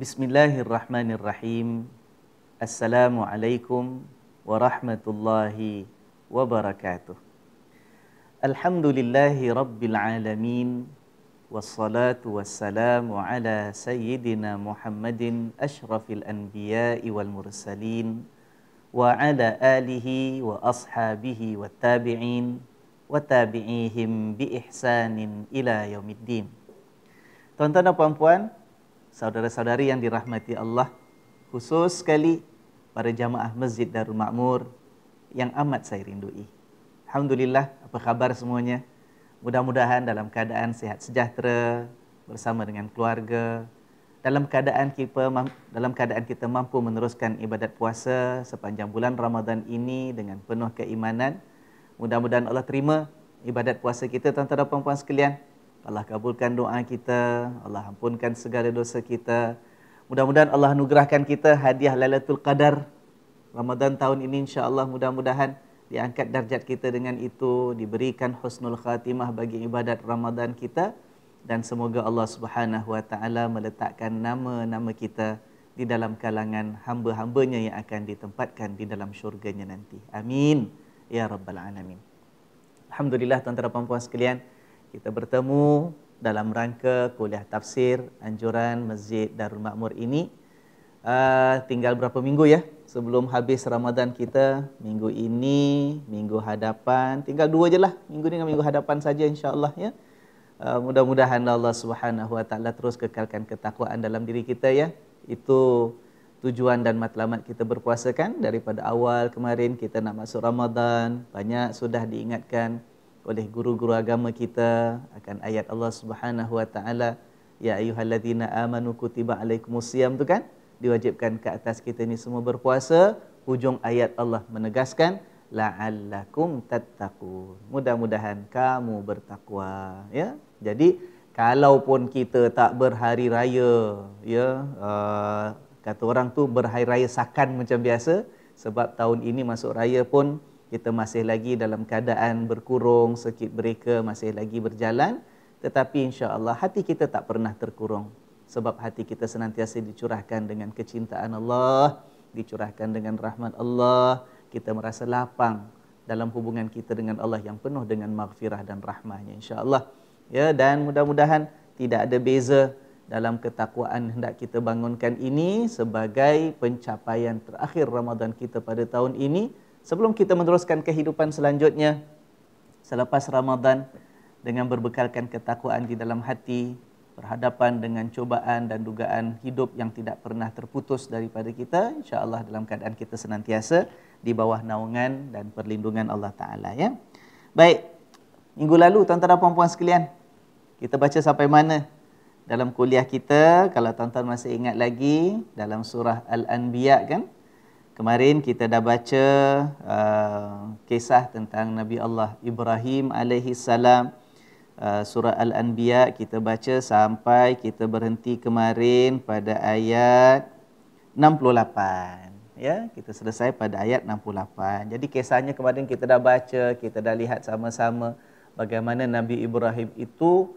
Bismillahirrahmanirrahim. Assalamualaikum warahmatullahi wabarakatuh. Alhamdulillahi rabbil alamin. Wassalatu wassalamu ala sayyidina Muhammadin ashrafil anbiya'i wal mursalin wa ala alihi wa ashabihi wa tabi'in wa tabi'ihim bi ihsanin ila yaumiddin. Tuan-tuan dan puan-puan, saudara-saudari yang dirahmati Allah, khusus sekali para jamaah Masjid Darul Makmur yang amat saya rindui. Alhamdulillah, apa khabar semuanya? Mudah-mudahan dalam keadaan sihat sejahtera bersama dengan keluarga, dalam keadaan kita mampu meneruskan ibadat puasa sepanjang bulan Ramadan ini dengan penuh keimanan. Mudah-mudahan Allah terima ibadat puasa kita, tuan-tuan dan puan-puan sekalian. Allah kabulkan doa kita, Allah ampunkan segala dosa kita. Mudah-mudahan Allah anugerahkan kita hadiah Lailatul Qadar Ramadan tahun ini, insya-Allah. Mudah-mudahan diangkat darjat kita dengan itu, diberikan husnul khatimah bagi ibadat Ramadan kita, dan semoga Allah Subhanahu wa taala meletakkan nama-nama kita di dalam kalangan hamba-hambanya yang akan ditempatkan di dalam syurganya nanti. Amin ya rabbal alamin. Alhamdulillah, tuan-tuan dan puan-puan sekalian, kita bertemu dalam rangka kuliah tafsir anjuran Masjid Darul Makmur ini. Tinggal berapa minggu ya sebelum habis Ramadan kita. Minggu ini, minggu hadapan, tinggal 2 je lah. Minggu ni dengan minggu hadapan saja, insya-Allah ya. Mudah-mudahan Allah Subhanahu wa taala terus kekalkan ketakwaan dalam diri kita ya. Itu tujuan dan matlamat kita berpuasa kan. Daripada awal kemarin kita nak masuk Ramadan, banyak sudah diingatkan oleh guru-guru agama kita akan ayat Allah Subhanahu wa taala, ya ayyuhallazina amanu kutiba alaikumusiyam, tu kan, diwajibkan ke atas kita ni semua berpuasa. Hujung ayat Allah menegaskan la'allakum tattaqun, mudah-mudahan kamu bertakwa ya. Jadi kalaupun kita tak berhari raya ya, kata orang tu berhari raya sakan macam biasa, sebab tahun ini masuk raya pun kita masih lagi dalam keadaan berkurung, circuit breaker masih lagi berjalan. Tetapi insya-Allah hati kita tak pernah terkurung, sebab hati kita senantiasa dicurahkan dengan kecintaan Allah, dicurahkan dengan rahmat Allah. Kita merasa lapang dalam hubungan kita dengan Allah yang penuh dengan maghfirah dan rahmahnya, insya-Allah ya. Dan mudah-mudahan tidak ada beza dalam ketakwaan hendak kita bangunkan ini sebagai pencapaian terakhir Ramadan kita pada tahun ini, sebelum kita meneruskan kehidupan selanjutnya selepas Ramadan dengan berbekalkan ketakwaan di dalam hati, berhadapan dengan cubaan dan dugaan hidup yang tidak pernah terputus daripada kita, insya-Allah dalam keadaan kita senantiasa di bawah naungan dan perlindungan Allah Ta'ala ya. Baik, minggu lalu tuan-tuan dan puan-puan sekalian, kita baca sampai mana dalam kuliah kita? Kalau tuan-tuan masih ingat lagi, dalam surah Al-Anbiya kan, kemarin kita dah baca kisah tentang Nabi Allah Ibrahim alaihi salam. Surah Al-Anbiya kita baca sampai kita berhenti kemarin pada ayat 68 ya. Kita selesai pada ayat 68. Jadi kisahnya kemarin kita dah baca, kita dah lihat sama-sama bagaimana Nabi Ibrahim itu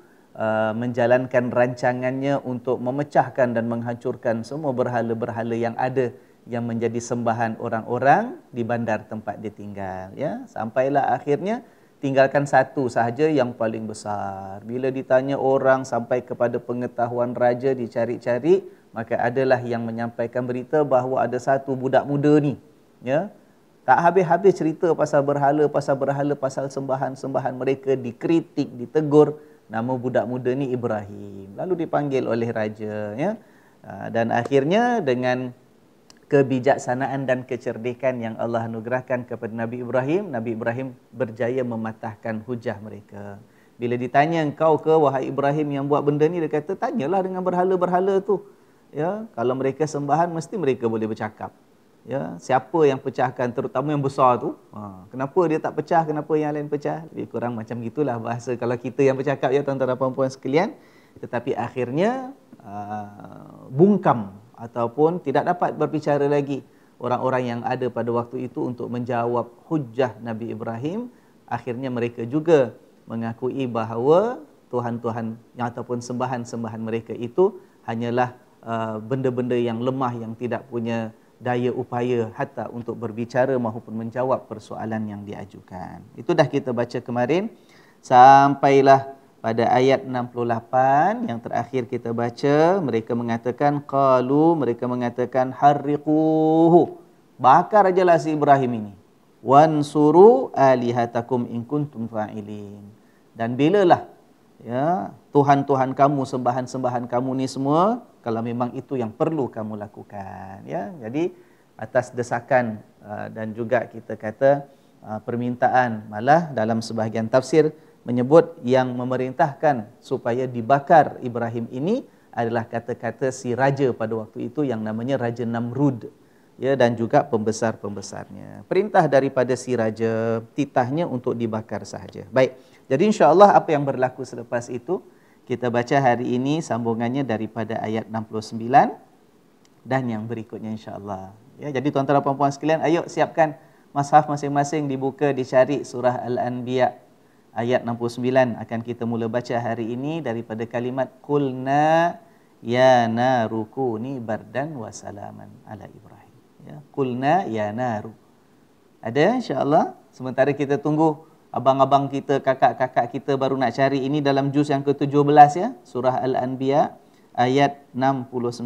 menjalankan rancangannya untuk memecahkan dan menghancurkan semua berhala-berhala yang ada, yang menjadi sembahan orang-orang di bandar tempat dia tinggal ya. Sampailah akhirnya tinggalkan satu sahaja yang paling besar. Bila ditanya orang sampai kepada pengetahuan raja, dicari-cari, maka adalah yang menyampaikan berita bahawa ada satu budak muda ni ya, tak habis-habis cerita pasal berhala, pasal sembahan-sembahan mereka, dikritik, ditegur. Nama budak muda ni Ibrahim. Lalu dipanggil oleh raja ya. Dan akhirnya dengan kebijaksanaan dan kecerdikan yang Allah anugerahkan kepada Nabi Ibrahim berjaya mematahkan hujah mereka. Bila ditanya, engkau ke wahai Ibrahim yang buat benda ni, dia kata, tanyalah dengan berhala-berhala tu ya. Kalau mereka sembahan, mesti mereka boleh bercakap ya. Siapa yang pecahkan, terutama yang besar tu, kenapa dia tak pecah, kenapa yang lain pecah? Lebih kurang macam gitulah bahasa kalau kita yang bercakap ya, tuan-tuan dan puan-puan sekalian. Tetapi akhirnya bungkam ataupun tidak dapat berbicara lagi orang-orang yang ada pada waktu itu untuk menjawab hujah Nabi Ibrahim. Akhirnya mereka juga mengakui bahawa Tuhan-Tuhan yang ataupun sembahan-sembahan mereka itu hanyalah benda-benda yang lemah yang tidak punya daya upaya hatta untuk berbicara maupun menjawab persoalan yang diajukan. Itu dah kita baca kemarin sampailah pada ayat 68 yang terakhir kita baca, mereka mengatakan mereka mengatakan harriquhu, bakar ajalah si Ibrahim ini, wansuru alihatakum in kuntum fa'ilin. Dan bilalah ya tuhan-tuhan kamu, sembahan-sembahan kamu ni semua kalau memang itu yang perlu kamu lakukan, ya. Jadi atas desakan dan juga kita kata permintaan, malah dalam sebahagian tafsir menyebut yang memerintahkan supaya dibakar Ibrahim ini adalah kata-kata si raja pada waktu itu yang namanya Raja Namrud, ya, dan juga pembesar-pembesarnya. Perintah daripada si raja, titahnya untuk dibakar sahaja. Baik, jadi insya-Allah apa yang berlaku selepas itu kita baca hari ini sambungannya daripada ayat 69 dan yang berikutnya insya-Allah. Ya, jadi tuan-tuan dan puan-puan sekalian, ayo siapkan mushaf masing-masing, dibuka, dicari surah Al-Anbiya ayat 69 akan kita mula baca hari ini daripada kalimat qulna ya naru kuni bardan wa salaman ala Ibrahim. Ya, qulna ya naru. Ada insya-Allah. Sementara kita tunggu abang-abang kita, kakak-kakak kita baru nak cari ini dalam juz yang ke-17 ya, surah Al-Anbiya ayat 69.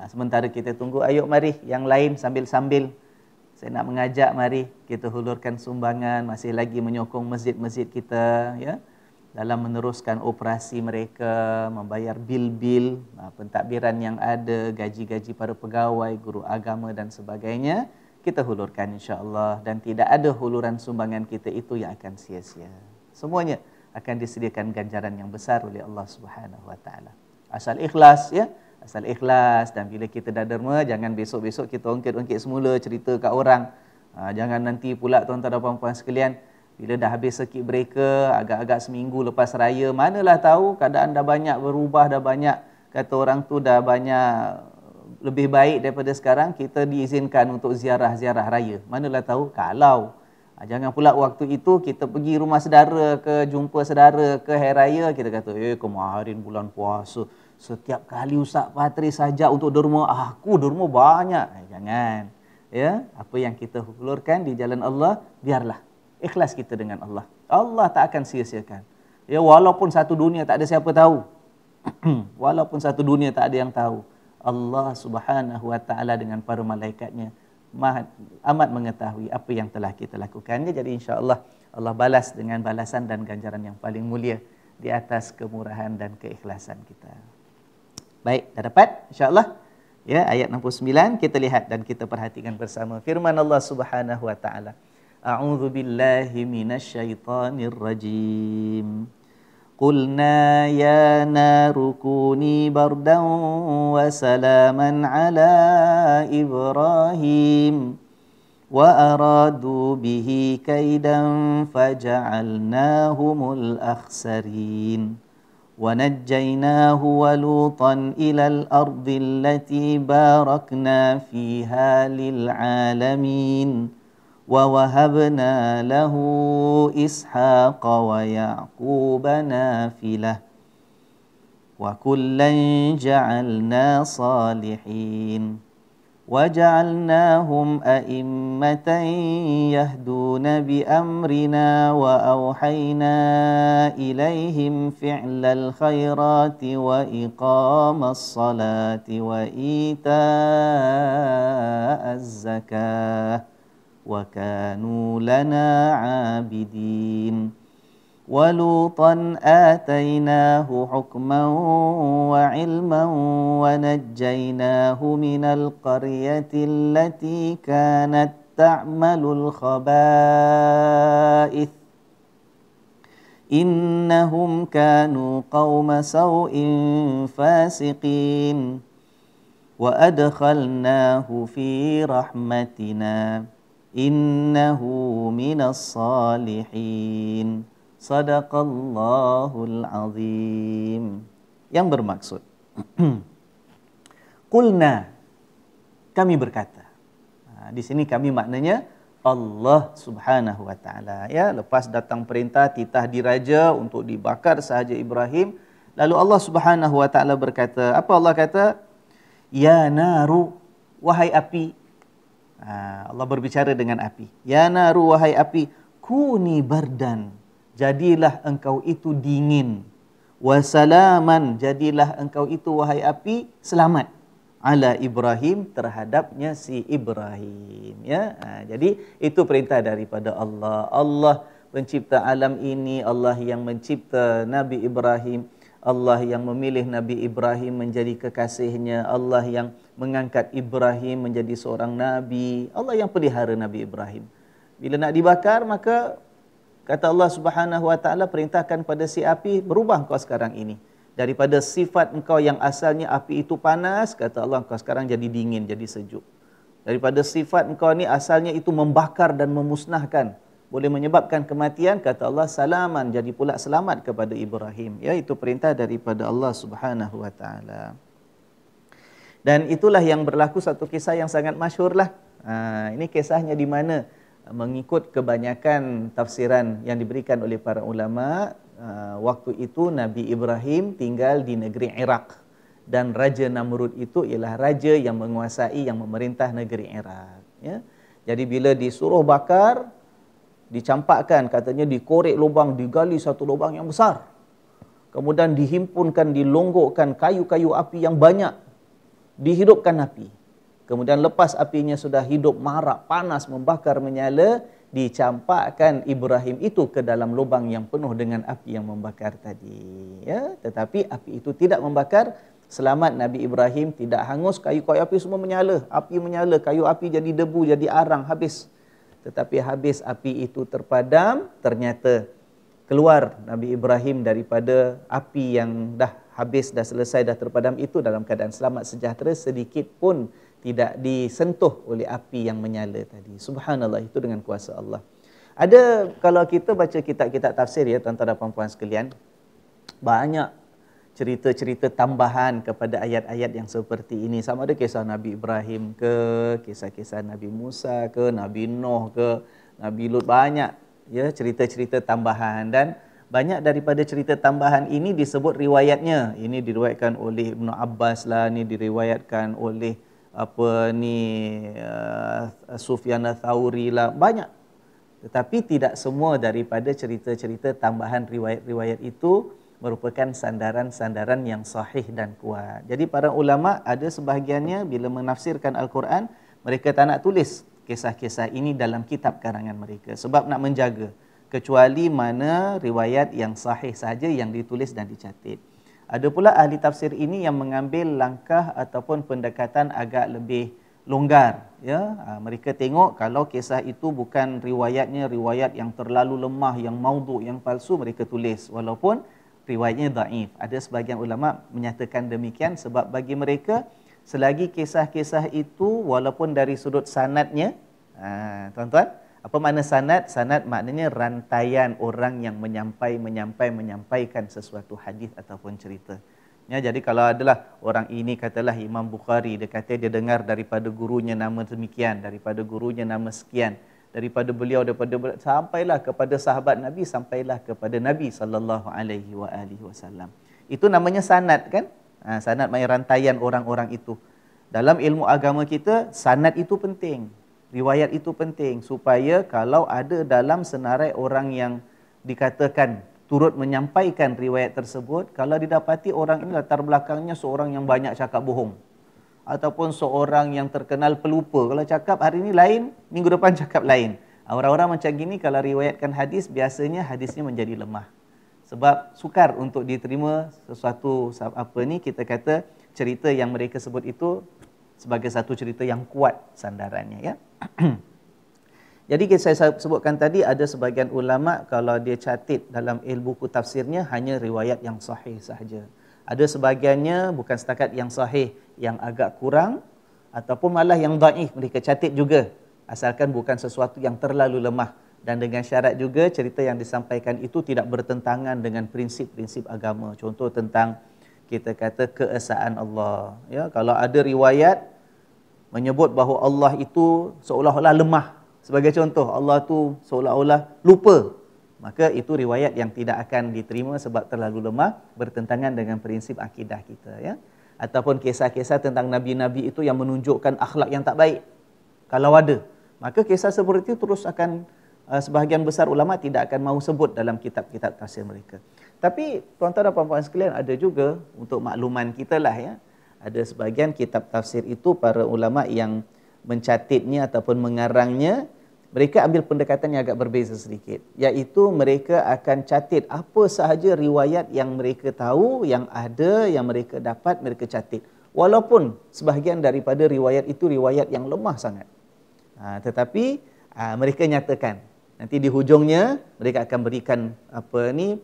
Sementara kita tunggu, ayo mari yang lain sambil-sambil saya nak mengajak, mari kita hulurkan sumbangan, masih lagi menyokong masjid-masjid kita ya dalam meneruskan operasi mereka, membayar bil-bil, pentadbiran yang ada, gaji-gaji para pegawai, guru agama dan sebagainya. Kita hulurkan insya-Allah, dan tidak ada huluran sumbangan kita itu yang akan sia-sia. Semuanya akan disediakan ganjaran yang besar oleh Allah Subhanahu wa taala. Asal ikhlas ya. Asal ikhlas, dan bila kita dah derma, jangan besok-besok kita ungkit-ungkit semula cerita kat orang. Jangan nanti pula tuan-tuan dan puan-puan sekalian, bila dah habis circuit breaker, agak-agak seminggu lepas raya, manalah tahu keadaan dah banyak berubah, dah banyak, kata orang tu dah banyak lebih baik daripada sekarang, kita diizinkan untuk ziarah-ziarah raya. Manalah tahu kalau jangan pula waktu itu kita pergi rumah saudara ke, jumpa saudara ke hari raya, kita kata kemarin bulan puasa setiap kali Ustaz Patris sajak untuk derma, aku derma banyak. Jangan. Ya, apa yang kita hulurkan di jalan Allah, biarlah ikhlas kita dengan Allah. Allah tak akan sia-siakan. Ya, walaupun satu dunia tak ada siapa tahu. Walaupun satu dunia tak ada yang tahu. Allah Subhanahu wa taala dengan para malaikatnya amat mengetahui apa yang telah kita lakukannya. Jadi insya-Allah Allah balas dengan balasan dan ganjaran yang paling mulia di atas kemurahan dan keikhlasan kita. Baik, dah dapat insya-Allah. Ya, ayat 69 kita lihat dan kita perhatikan bersama firman Allah Subhanahu wa taala. A'udzu billahi minasyaitonir rajim. Qulna ya naru kuni bardan wa salaman ala Ibrahim wa aradu bihi kaidan faja'alnahumul akhsarin. ونجيناه ولوطا إلى الأرض التي باركنا فيها للعالمين ووهبنا له إسحاق ويعقوب نافلة وكلا جعلنا صالحين وجعلناهم أئمة يهدون بأمرنا وأوحينا إليهم فعل الخيرات وإقام الصلاة وإيتاء الزكاة وكانوا لنا عابدين ولوطا آتيناه حكما وعلما ونجيناه من القرية التي كانت تعمل الخبائث إنهم كانوا قوم سوء فاسقين وأدخلناه في رحمتنا إنه من الصالحين Sadaqallahul azim. Yang bermaksud Qulna, kami berkata. Di sini kami maknanya Allah Subhanahu wa taala. Ya, lepas datang perintah titah diraja untuk dibakar sahaja Ibrahim, Lalu Allah Subhanahu wa taala berkata, apa Allah kata? Ya naru, wahai api. Allah berbicara dengan api. Ya naru, wahai api, kuni bardan, jadilah engkau itu dingin. Wasalaman, jadilah engkau itu wahai api selamat. Ala Ibrahim, terhadapnya si Ibrahim. Ya, jadi itu perintah daripada Allah. Allah pencipta alam ini, Allah yang mencipta Nabi Ibrahim, Allah yang memilih Nabi Ibrahim menjadi kekasihnya, Allah yang mengangkat Ibrahim menjadi seorang Nabi, Allah yang pelihara Nabi Ibrahim. Bila nak dibakar, maka kata Allah Subhanahu wa taala, perintahkan pada si api, berubah kau sekarang ini. Daripada sifat engkau yang asalnya api itu panas, kata Allah, engkau sekarang jadi dingin, jadi sejuk. Daripada sifat engkau ni asalnya itu membakar dan memusnahkan, boleh menyebabkan kematian, kata Allah, salaman, jadi pula selamat kepada Ibrahim. Ya, itu perintah daripada Allah Subhanahu wa taala. Dan itulah yang berlaku satu kisah yang sangat masyhurlah. Ini kisahnya di mana mengikut kebanyakan tafsiran yang diberikan oleh para ulama, waktu itu Nabi Ibrahim tinggal di negeri Iraq, dan Raja Namrud itu ialah raja yang menguasai, yang memerintah negeri Iraq. Ya. Jadi bila disuruh bakar, dicampakkan, katanya dikorek lubang, digali satu lubang yang besar. Kemudian dihimpunkan, dilonggokkan kayu-kayu api yang banyak. Dihidupkan api. Kemudian lepas apinya sudah hidup, marak, panas, membakar, menyala, dicampakkan Ibrahim itu ke dalam lubang yang penuh dengan api yang membakar tadi. Ya, tetapi api itu tidak membakar, selamat Nabi Ibrahim, tidak hangus, kayu-kayu api semua menyala. Api menyala, kayu api jadi debu, jadi arang, habis. Tetapi habis api itu terpadam, ternyata keluar Nabi Ibrahim daripada api yang dah habis, dah selesai, dah terpadam itu dalam keadaan selamat sejahtera, sedikit pun tidak disentuh oleh api yang menyala tadi. Subhanallah, itu dengan kuasa Allah. Ada, kalau kita baca kitab-kitab tafsir ya tuan-tuan dan puan-puan sekalian, banyak cerita-cerita tambahan kepada ayat-ayat yang seperti ini. Sama ada kisah Nabi Ibrahim ke, kisah-kisah Nabi Musa ke, Nabi Nuh ke, Nabi Lut, banyak ya cerita-cerita tambahan. Dan banyak daripada cerita tambahan ini disebut riwayatnya. Ini diriwayatkan oleh Ibnu Abbas lah, ini diriwayatkan oleh Sufyan Ats-Tsauri lah, banyak. Tetapi tidak semua daripada cerita-cerita tambahan riwayat-riwayat itu merupakan sandaran-sandaran yang sahih dan kuat. Jadi para ulama ada sebahagiannya bila menafsirkan Al-Quran, mereka tak nak tulis kisah-kisah ini dalam kitab karangan mereka, sebab nak menjaga, kecuali mana riwayat yang sahih saja yang ditulis dan dicatat. Ada pula ahli tafsir ini yang mengambil langkah ataupun pendekatan agak lebih longgar. Ya, mereka tengok kalau kisah itu bukan riwayatnya riwayat yang terlalu lemah, yang maudhu', yang palsu, mereka tulis walaupun riwayatnya dhaif. Ada sebahagian ulama menyatakan demikian sebab bagi mereka selagi kisah-kisah itu walaupun dari sudut sanadnya, tuan-tuan, apa makna sanad? Sanad maknanya rantaian orang yang menyampaikan sesuatu hadis ataupun cerita. Ya, jadi kalau adalah orang ini, katalah Imam Bukhari, dia kata dia dengar daripada gurunya nama demikian, daripada gurunya nama sekian, daripada beliau, sampailah kepada sahabat Nabi, sampailah kepada Nabi SAW. Itu namanya sanad kan? Sanad maknanya rantaian orang-orang itu. Dalam ilmu agama kita, sanad itu penting. Riwayat itu penting supaya kalau ada dalam senarai orang yang dikatakan turut menyampaikan riwayat tersebut, kalau didapati orang ini latar belakangnya seorang yang banyak cakap bohong, ataupun seorang yang terkenal pelupa, kalau cakap hari ini lain, minggu depan cakap lain. Orang-orang macam gini kalau riwayatkan hadis, biasanya hadisnya menjadi lemah. Sebab sukar untuk diterima sesuatu, kita kata cerita yang mereka sebut itu sebagai satu cerita yang kuat sandarannya, ya. Jadi saya sebutkan tadi, ada sebagian ulama kalau dia catat dalam ilmu buku tafsirnya hanya riwayat yang sahih sahaja. Ada sebahagiannya bukan setakat yang sahih, yang agak kurang ataupun malah yang dhaif mereka catat juga, asalkan bukan sesuatu yang terlalu lemah, dan dengan syarat juga cerita yang disampaikan itu tidak bertentangan dengan prinsip-prinsip agama. Contoh tentang kita kata keesaan Allah, ya, kalau ada riwayat menyebut bahawa Allah itu seolah-olah lemah, sebagai contoh, Allah tu seolah-olah lupa, maka itu riwayat yang tidak akan diterima sebab terlalu lemah, bertentangan dengan prinsip akidah kita, ya. Ataupun kisah-kisah tentang nabi-nabi itu yang menunjukkan akhlak yang tak baik, kalau ada, maka kisah seperti itu terus akan sebahagian besar ulama tidak akan mahu sebut dalam kitab-kitab tafsir mereka. Tapi tuan-tuan dan puan-puan sekalian, ada juga untuk makluman kita lah, ya, ada sebahagian kitab tafsir itu para ulama yang mencatatnya ataupun mengarangnya, mereka ambil pendekatan yang agak berbeza sedikit, iaitu mereka akan catat apa sahaja riwayat yang mereka tahu, yang ada, yang mereka dapat, mereka catat. Walaupun sebahagian daripada riwayat itu riwayat yang lemah sangat. Tetapi mereka nyatakan, nanti di hujungnya mereka akan berikan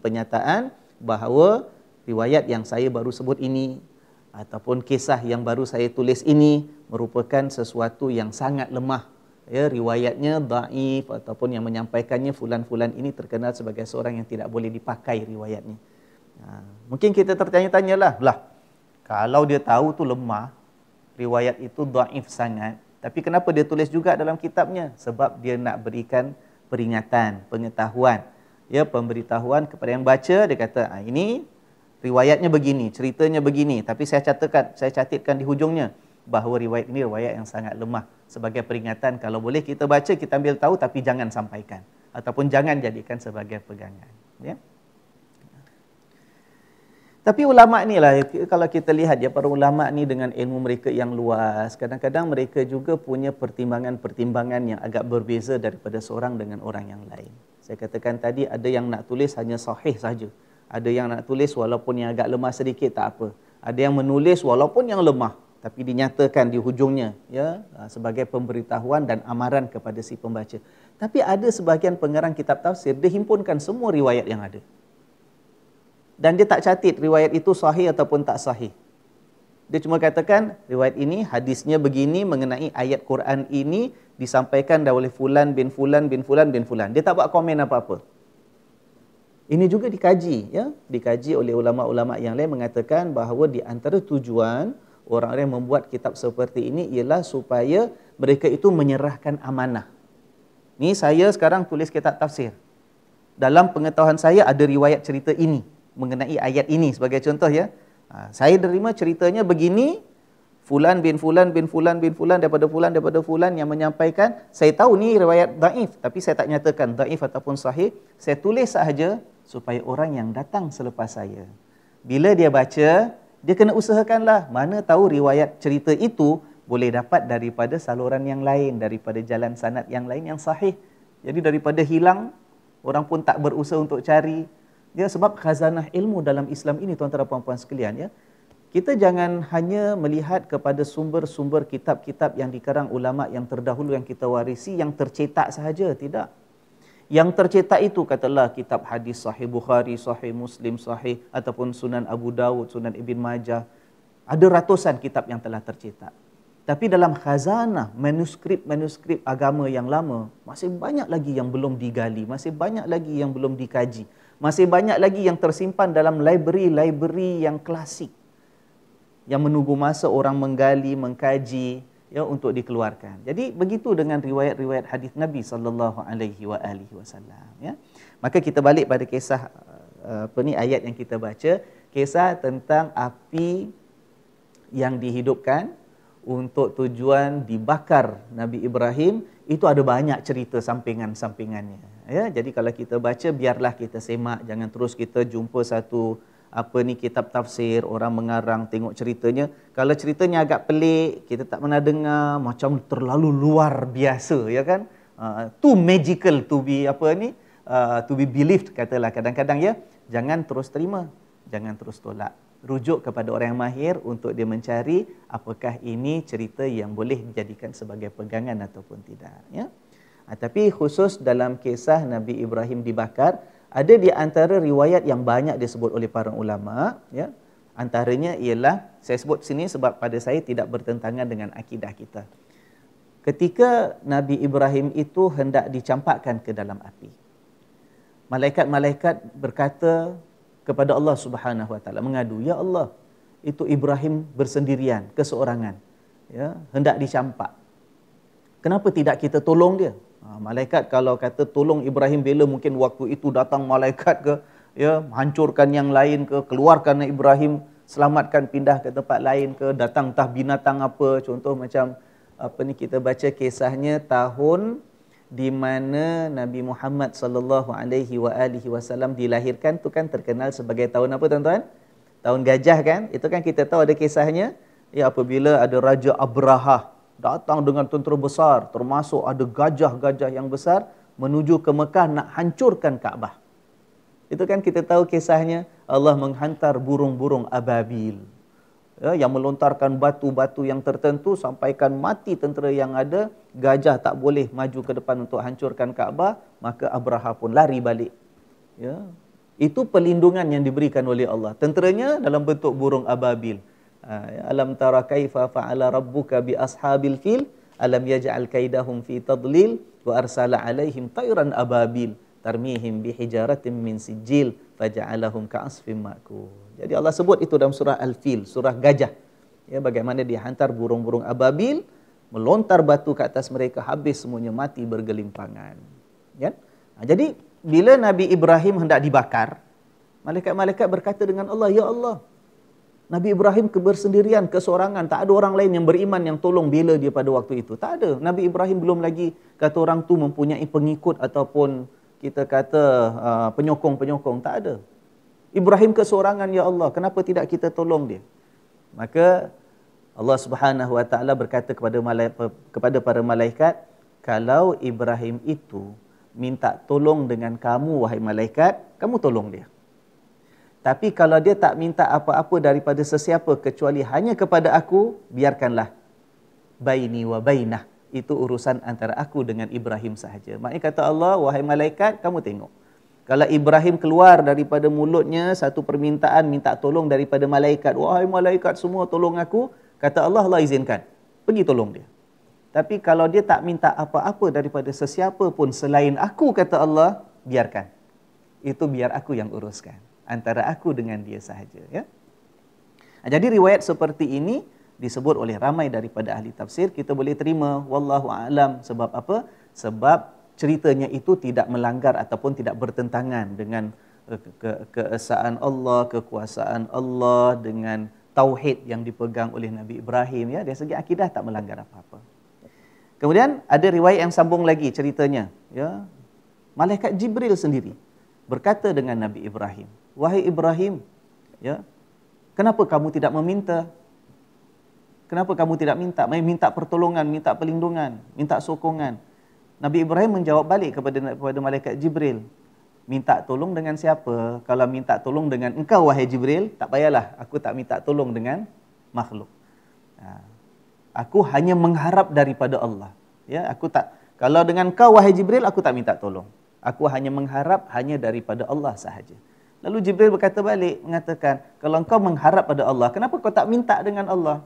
pernyataan bahawa riwayat yang saya baru sebut ini ataupun kisah yang baru saya tulis ini merupakan sesuatu yang sangat lemah, ya, riwayatnya dhaif, ataupun yang menyampaikannya fulan-fulan ini terkenal sebagai seorang yang tidak boleh dipakai riwayatnya. Mungkin kita tertanya-tanyalah, kalau dia tahu tu lemah, riwayat itu dhaif sangat, tapi kenapa dia tulis juga dalam kitabnya? Sebab dia nak berikan peringatan, pengetahuan, ya, pemberitahuan kepada yang baca. Dia kata, ini riwayatnya begini, ceritanya begini, tapi saya catatkan di hujungnya bahawa riwayat ini riwayat yang sangat lemah, sebagai peringatan kalau boleh kita baca, kita ambil tahu, tapi jangan sampaikan ataupun jangan jadikan sebagai pegangan, ya. Tapi ulama ni lah, kalau kita lihat, ya, para ulama ni dengan ilmu mereka yang luas, kadang-kadang mereka juga punya pertimbangan-pertimbangan yang agak berbeza daripada seorang dengan orang yang lain. Saya katakan tadi, ada yang nak tulis hanya sahih saja, ada yang nak tulis walaupun yang agak lemah sedikit tak apa, ada yang menulis walaupun yang lemah tapi dinyatakan di hujungnya, ya, sebagai pemberitahuan dan amaran kepada si pembaca. Tapi ada sebahagian pengarang kitab tafsir, dia himpunkan semua riwayat yang ada, dan dia tak catat riwayat itu sahih ataupun tak sahih. Dia cuma katakan riwayat ini hadisnya begini mengenai ayat Quran ini disampaikan oleh fulan bin fulan bin fulan bin fulan. Dia tak buat komen apa-apa. Ini juga dikaji, ya, dikaji oleh ulama-ulama yang lain, mengatakan bahawa di antara tujuan orang-orang yang membuat kitab seperti ini ialah supaya mereka itu menyerahkan amanah. Ni saya sekarang tulis kitab tafsir, dalam pengetahuan saya ada riwayat cerita ini mengenai ayat ini sebagai contoh, ya. Saya terima ceritanya begini, fulan bin fulan bin fulan bin fulan daripada fulan yang menyampaikan. Saya tahu ni riwayat dhaif, tapi saya tak nyatakan dhaif ataupun sahih. Saya tulis sahaja supaya orang yang datang selepas saya, bila dia baca, dia kena usahakanlah mana tahu riwayat cerita itu boleh dapat daripada saluran yang lain, daripada jalan sanad yang lain yang sahih. Jadi daripada hilang, orang pun tak berusaha untuk cari. Ya, sebab khazanah ilmu dalam Islam ini, tuan-tuan dan puan-puan sekalian, ya, kita jangan hanya melihat kepada sumber-sumber kitab-kitab yang dikarang ulama yang terdahulu yang kita warisi, yang tercetak sahaja, tidak. Yang tercetak itu katalah kitab hadis sahih Bukhari, sahih Muslim, sahih ataupun Sunan Abu Dawud, Sunan Ibn Majah. Ada ratusan kitab yang telah tercetak. Tapi dalam khazanah manuskrip agama yang lama, masih banyak lagi yang belum digali, masih banyak lagi yang belum dikaji, masih banyak lagi yang tersimpan dalam library yang klasik, yang menunggu masa orang menggali, mengkaji, ya, untuk dikeluarkan. Jadi begitu dengan riwayat-riwayat hadis Nabi sallallahu alaihi wasallam, ya. Maka kita balik pada kisah ayat yang kita baca, kisah tentang api yang dihidupkan untuk tujuan dibakar Nabi Ibrahim. Itu ada banyak cerita sampingan-sampingannya, ya. Jadi kalau kita baca, biarlah kita semak, jangan terus kita jumpa satu kitab tafsir, orang mengarang, tengok ceritanya. Kalau ceritanya agak pelik, kita tak pernah dengar, macam terlalu luar biasa, ya kan? Too magical to be to be believed, katalah kadang-kadang, ya. Jangan terus terima, jangan terus tolak. Rujuk kepada orang yang mahir untuk dia mencari apakah ini cerita yang boleh dijadikan sebagai pegangan ataupun tidak, ya. Tapi khusus dalam kisah Nabi Ibrahim dibakar, ada di antara riwayat yang banyak disebut oleh para ulama, ya. Antaranya ialah, saya sebut sini sebab pada saya tidak bertentangan dengan akidah kita. Ketika Nabi Ibrahim itu hendak dicampakkan ke dalam api, malaikat-malaikat berkata kepada Allah Subhanahu wa taala, mengadu, ya Allah, itu Ibrahim bersendirian, keseorangan, ya, hendak dicampak. Kenapa tidak kita tolong dia? Malaikat kalau kata tolong Ibrahim, bila mungkin waktu itu datang malaikat ke, ya, hancurkan yang lain ke, keluarkan Ibrahim, selamatkan, pindah ke tempat lain ke, datang entah binatang apa, contoh macam apa ni, kita baca kisahnya tahun di mana Nabi Muhammad sallallahu alaihi wasallam dilahirkan tu kan terkenal sebagai tahun apa tuan-tuan? Tahun gajah kan? Itu kan kita tahu ada kisahnya, ya, apabila ada Raja Abrahah datang dengan tentera besar, termasuk ada gajah-gajah yang besar menuju ke Mekah nak hancurkan Kaabah. Itu kan kita tahu kisahnya, Allah menghantar burung-burung ababil, ya, yang melontarkan batu-batu yang tertentu sampaikan mati tentera yang ada, gajah tak boleh maju ke depan untuk hancurkan Kaabah, maka Abrahah pun lari balik. Ya. Itu perlindungan yang diberikan oleh Allah. Tenteranya dalam bentuk burung ababil. Alam tara kaifa fa'ala rabbuka bi ashabil fil alam yaj'al kaidahum fi tadlil wa arsala alaihim tayran ababil tarmihim bi hijaratin min sijil faja'alahum ka'asfin ma'kul. Jadi Allah sebut itu dalam surah Al-Fil, surah gajah. Ya, bagaimana dia hantar burung-burung ababil melontar batu ke atas mereka, habis semuanya mati bergelimpangan. Ya? Jadi bila Nabi Ibrahim hendak dibakar, malaikat-malaikat berkata dengan Allah, ya Allah, Nabi Ibrahim kebersendirian, kesorangan, tak ada orang lain yang beriman yang tolong bela dia pada waktu itu. Tak ada. Nabi Ibrahim belum lagi kata orang tu mempunyai pengikut ataupun kita kata penyokong-penyokong. Tak ada. Ibrahim kesorangan, ya Allah, kenapa tidak kita tolong dia? Maka Allah Subhanahu Wa Taala berkata kepada para malaikat, kalau Ibrahim itu minta tolong dengan kamu, wahai malaikat, kamu tolong dia. Tapi kalau dia tak minta apa-apa daripada sesiapa kecuali hanya kepada aku, biarkanlah. Baini wa bainah. Itu urusan antara aku dengan Ibrahim sahaja. Maknanya kata Allah, wahai malaikat, kamu tengok. Kalau Ibrahim keluar daripada mulutnya satu permintaan minta tolong daripada malaikat, wahai malaikat semua tolong aku, kata Allah, Allah izinkan. Pergi tolong dia. Tapi kalau dia tak minta apa-apa daripada sesiapa pun selain aku, kata Allah, biarkan. Itu biar aku yang uruskan. Antara aku dengan dia sahaja. Ya? Jadi riwayat seperti ini disebut oleh ramai daripada ahli tafsir. Kita boleh terima, wallahu a'lam. Sebab apa? Sebab ceritanya itu tidak melanggar ataupun tidak bertentangan dengan keesaan Allah, kekuasaan Allah, dengan tauhid yang dipegang oleh Nabi Ibrahim. Ya? Dari segi akidah tak melanggar apa-apa. Kemudian ada riwayat yang sambung lagi ceritanya. Ya? Malaikat Jibril sendiri berkata dengan Nabi Ibrahim, wahai Ibrahim, ya, kenapa kamu tidak meminta? Kenapa kamu tidak minta? Minta pertolongan, minta perlindungan, minta sokongan. Nabi Ibrahim menjawab balik kepada malaikat Jibril, minta tolong dengan siapa? Kalau minta tolong dengan engkau, wahai Jibril, tak payahlah, aku tak minta tolong dengan makhluk. Aku hanya mengharap daripada Allah. Ya, aku tak, kalau dengan kau, wahai Jibril, aku tak minta tolong. Aku hanya mengharap hanya daripada Allah sahaja. Lalu Jibril berkata balik, mengatakan, kalau engkau mengharap pada Allah, kenapa kau tak minta dengan Allah?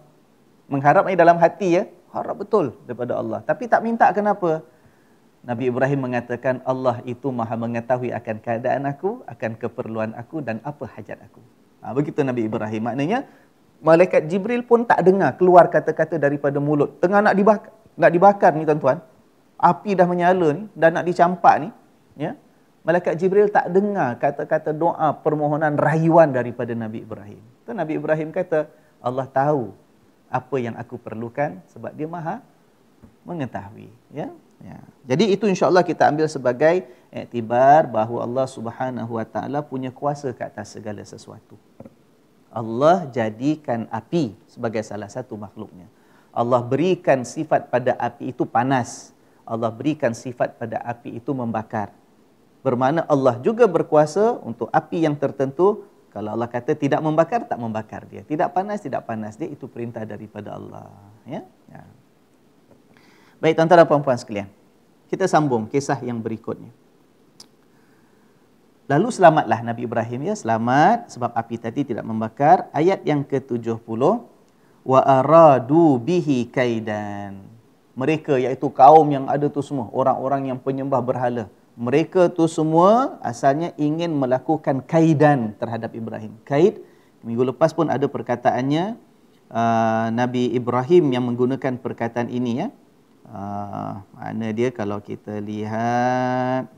Mengharap ni dalam hati, ya, harap betul daripada Allah. Tapi tak minta, kenapa? Nabi Ibrahim mengatakan, Allah itu maha mengetahui akan keadaan aku, akan keperluan aku dan apa hajat aku. Begitu Nabi Ibrahim. Maknanya, malaikat Jibril pun tak dengar keluar kata-kata daripada mulut. Tengah nak dibakar ni tuan-tuan. Api dah menyala ni, dah nak dicampak ni. Ya? Malaikat Jibril tak dengar kata-kata doa permohonan rayuan daripada Nabi Ibrahim. Tu Nabi Ibrahim kata, Allah tahu apa yang aku perlukan sebab dia maha mengetahui. Ya? Ya. Jadi itu insya-Allah kita ambil sebagai iktibar bahawa Allah Subhanahu Wa Taala punya kuasa ke atas segala sesuatu. Allah jadikan api sebagai salah satu makhluknya. Allah berikan sifat pada api itu panas. Allah berikan sifat pada api itu membakar. Bermakna Allah juga berkuasa untuk api yang tertentu. Kalau Allah kata tidak membakar, tak membakar dia. Tidak panas dia. Itu perintah daripada Allah. Ya? Ya. Baik tuan-tuan dan puan-puan sekalian. Kita sambung kisah yang berikutnya. Lalu selamatlah Nabi Ibrahim, ya, selamat sebab api tadi tidak membakar. Ayat yang ke-70. Wa aradu bihi kaidan. Mereka iaitu kaum yang ada tu semua, orang-orang yang penyembah berhala. Mereka tu semua asalnya ingin melakukan kaidan terhadap Ibrahim. Kaid, minggu lepas pun ada perkataannya, Nabi Ibrahim yang menggunakan perkataan ini, ya. Mana dia kalau kita lihat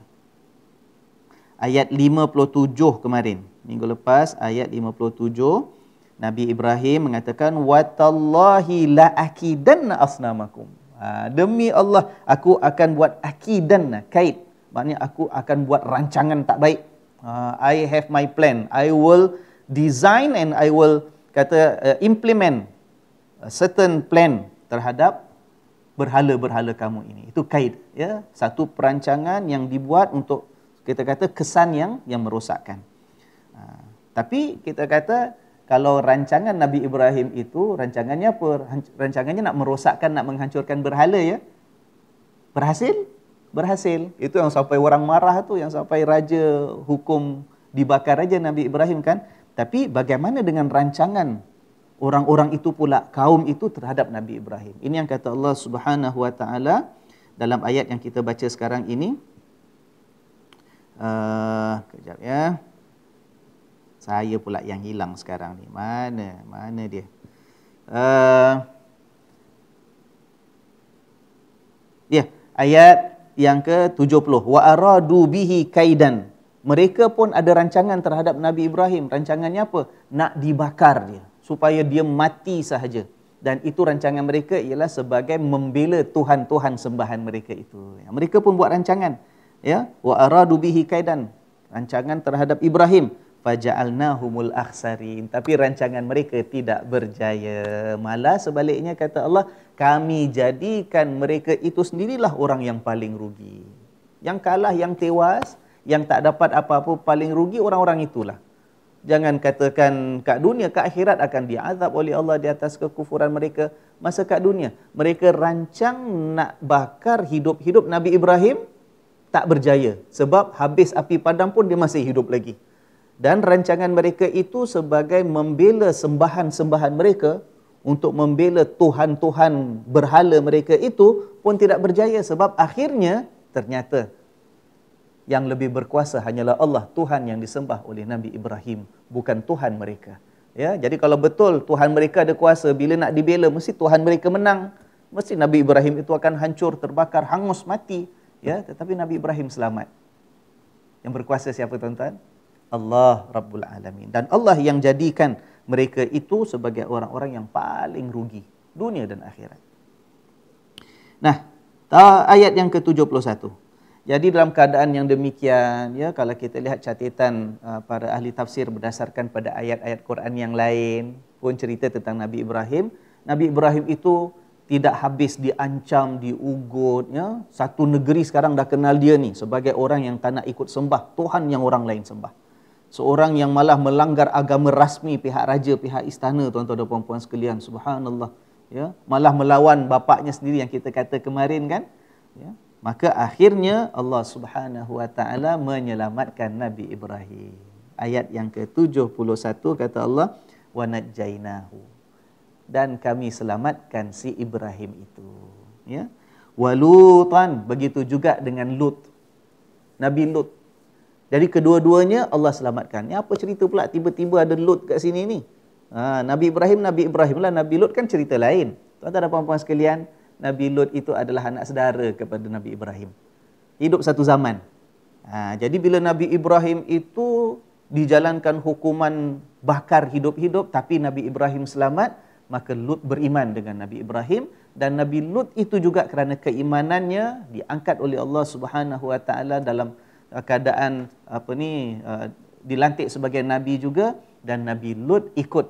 ayat 57 kemarin. Minggu lepas ayat 57 Nabi Ibrahim mengatakan watallahi la akidanna asnamakum. Demi Allah aku akan buat akidanna, kait. Maknanya aku akan buat rancangan tak baik. I have my plan. I will design and I will implement a certain plan terhadap berhala-berhala kamu ini. Itu kait, ya, satu perancangan yang dibuat untuk kita kata kesan yang merosakkan. Tapi kita kata kalau rancangan Nabi Ibrahim itu rancangannya apa? Rancangannya nak merosakkan, nak menghancurkan berhala, ya. Berhasil? Berhasil. Itu yang sampai orang marah tu, yang sampai raja hukum dibakar aja Nabi Ibrahim kan. Tapi bagaimana dengan rancangan orang-orang itu pula, kaum itu terhadap Nabi Ibrahim? Ini yang kata Allah Subhanahu wa taala dalam ayat yang kita baca sekarang ini. Kejap ya. Saya pula yang hilang sekarang ni. Mana dia? Ayat yang ke-70. Wa aradu bihi kaidan. Mereka pun ada rancangan terhadap Nabi Ibrahim. Rancangannya apa? Nak dibakar dia, supaya dia mati sahaja. Dan itu rancangan mereka ialah sebagai membela tuhan-tuhan sembahan mereka itu. Mereka pun buat rancangan, ya. Wa aradu bihi kaidan. Rancangan terhadap Ibrahim. Faja'alnahumul akhsarin. Tapi rancangan mereka tidak berjaya. Malah sebaliknya kata Allah, kami jadikan mereka itu sendirilah orang yang paling rugi. Yang kalah, yang tewas, yang tak dapat apa-apa, paling rugi orang-orang itulah. Jangan katakan kat dunia, kat akhirat akan diazab oleh Allah di atas kekufuran mereka. Masa kat dunia, mereka rancang nak bakar hidup-hidup Nabi Ibrahim, tak berjaya. Sebab habis api padam pun dia masih hidup lagi. Dan rancangan mereka itu sebagai membela sembahan-sembahan mereka, untuk membela tuhan-tuhan berhala mereka itu pun tidak berjaya. Sebab akhirnya ternyata yang lebih berkuasa hanyalah Allah, Tuhan yang disembah oleh Nabi Ibrahim, bukan Tuhan mereka. Ya, jadi kalau betul Tuhan mereka ada kuasa, bila nak dibela mesti Tuhan mereka menang. Mesti Nabi Ibrahim itu akan hancur, terbakar, hangus, mati. Ya, tetapi Nabi Ibrahim selamat. Yang berkuasa siapa, tuan-tuan? Allah Rabbul Alamin. Dan Allah yang jadikan mereka itu sebagai orang-orang yang paling rugi dunia dan akhirat. Nah, ayat yang ke-71. Jadi dalam keadaan yang demikian, ya, kalau kita lihat catatan para ahli tafsir berdasarkan pada ayat-ayat Quran yang lain pun cerita tentang Nabi Ibrahim. Nabi Ibrahim itu tidak habis diancam, diugut, ya. Satu negeri sekarang dah kenal dia ni sebagai orang yang tak nak ikut sembah Tuhan yang orang lain sembah. Seorang yang malah melanggar agama rasmi pihak raja, pihak istana, tuan-tuan dan puan-puan sekalian. Subhanallah, ya. Malah melawan bapaknya sendiri yang kita kata kemarin kan, ya. Maka akhirnya Allah Subhanahu wa taala menyelamatkan Nabi Ibrahim. Ayat yang ke-71 kata Allah, wa najjainahu. Dan kami selamatkan si Ibrahim itu, ya. Wa Lutan, begitu juga dengan Lut. Nabi Lut. Jadi kedua-duanya Allah selamatkan. Ni apa cerita pula tiba-tiba ada Lut kat sini ni? Nabi Ibrahim lah. Nabi Lut kan cerita lain. Tuan-tuan dan puan-puan sekalian, Nabi Lut itu adalah anak saudara kepada Nabi Ibrahim. Hidup satu zaman. Jadi bila Nabi Ibrahim itu dijalankan hukuman bakar hidup-hidup, tapi Nabi Ibrahim selamat, maka Lut beriman dengan Nabi Ibrahim. Dan Nabi Lut itu juga kerana keimanannya diangkat oleh Allah Subhanahu wa taala dalam keadaan dilantik sebagai nabi juga, dan Nabi Lut ikut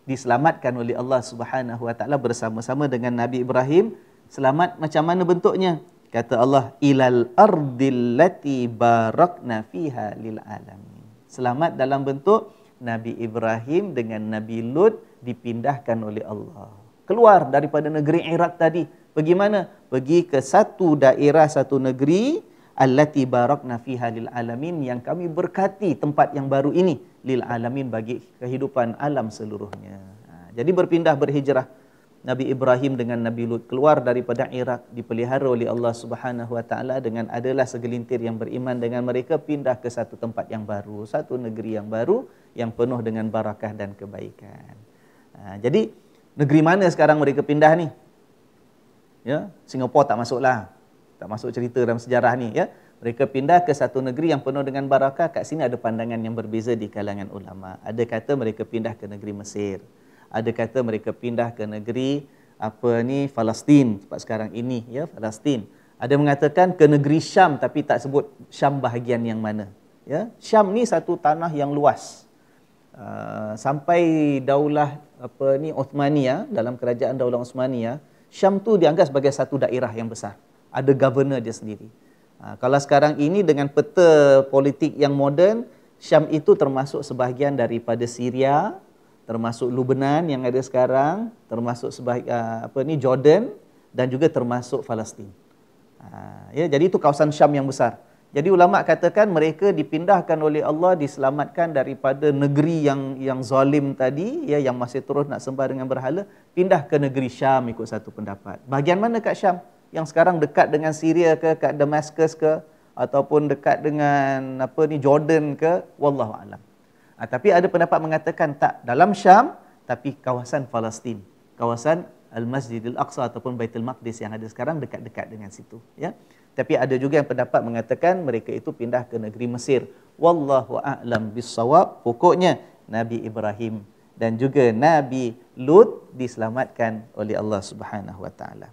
diselamatkan oleh Allah Subhanahu wa taala bersama-sama dengan Nabi Ibrahim. Selamat macam mana bentuknya? Kata Allah, ilal ardil lati barakna fiha lil alamin. Selamat dalam bentuk Nabi Ibrahim dengan Nabi Lut dipindahkan oleh Allah. Keluar daripada negeri Iraq tadi. Pergi mana? Pergi ke satu daerah, satu negeri, allati barakna fiha lil alamin, yang kami berkati tempat yang baru ini, lil alamin, bagi kehidupan alam seluruhnya. Jadi berpindah, berhijrah Nabi Ibrahim dengan Nabi Lut keluar daripada Iraq, dipelihara oleh Allah Subhanahu wa taala dengan adalah segelintir yang beriman dengan mereka, pindah ke satu tempat yang baru, satu negeri yang baru yang penuh dengan barakah dan kebaikan. Jadi negeri mana sekarang mereka pindah ni? Ya, Singapura tak masuklah. Tak masuk cerita dalam sejarah ni, ya. Mereka pindah ke satu negeri yang penuh dengan barakah. Kat sini ada pandangan yang berbeza di kalangan ulama. Ada kata mereka pindah ke negeri Mesir. Ada kata mereka pindah ke negeri Palestin tempat sekarang ini, ya, Palestin. Ada mengatakan ke negeri Syam tapi tak sebut Syam bahagian yang mana. Ya, Syam ni satu tanah yang luas. Sampai daulah Uthmaniyah, dalam kerajaan daulah Uthmaniyah, Syam tu dianggap sebagai satu daerah yang besar. Ada governor dia sendiri. Kalau sekarang ini dengan peta politik yang moden, Syam itu termasuk sebahagian daripada Syria, termasuk Lebanon yang ada sekarang, termasuk Jordan dan juga termasuk Palestin. Ya, jadi itu kawasan Syam yang besar. Jadi ulama katakan mereka dipindahkan oleh Allah, diselamatkan daripada negeri yang zalim tadi, ya, yang masih terus nak sembah dengan berhala, pindah ke negeri Syam ikut satu pendapat. Bahagian mana kat Syam? Yang sekarang dekat dengan Syria ke, kat Damascus ke, ataupun dekat dengan Jordan ke, wallahu alam. Tapi ada pendapat mengatakan tak, dalam Syam tapi kawasan Palestin, kawasan Al-Masjidil Aqsa ataupun Baitul Maqdis yang ada sekarang dekat-dekat dengan situ, ya. Tapi ada juga yang pendapat mengatakan mereka itu pindah ke negeri Mesir. Wallahu a'lam bissawab. Pokoknya Nabi Ibrahim dan juga Nabi Lut diselamatkan oleh Allah Subhanahu wa taala.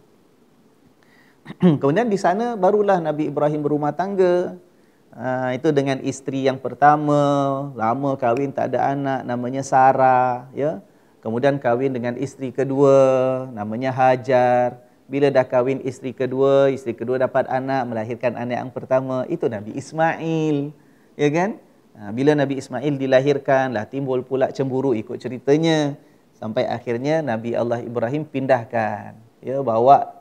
Kemudian di sana barulah Nabi Ibrahim berumah tangga. Itu dengan isteri yang pertama, lama kahwin tak ada anak, namanya Sarah, ya. Kemudian kahwin dengan isteri kedua, namanya Hajar. Bila dah kahwin isteri kedua dapat anak, melahirkan anak yang pertama, itu Nabi Ismail, ya kan? Bila Nabi Ismail dilahirkan, lah timbul pula cemburu ikut ceritanya, sampai akhirnya Nabi Allah Ibrahim pindahkan, ya, bawa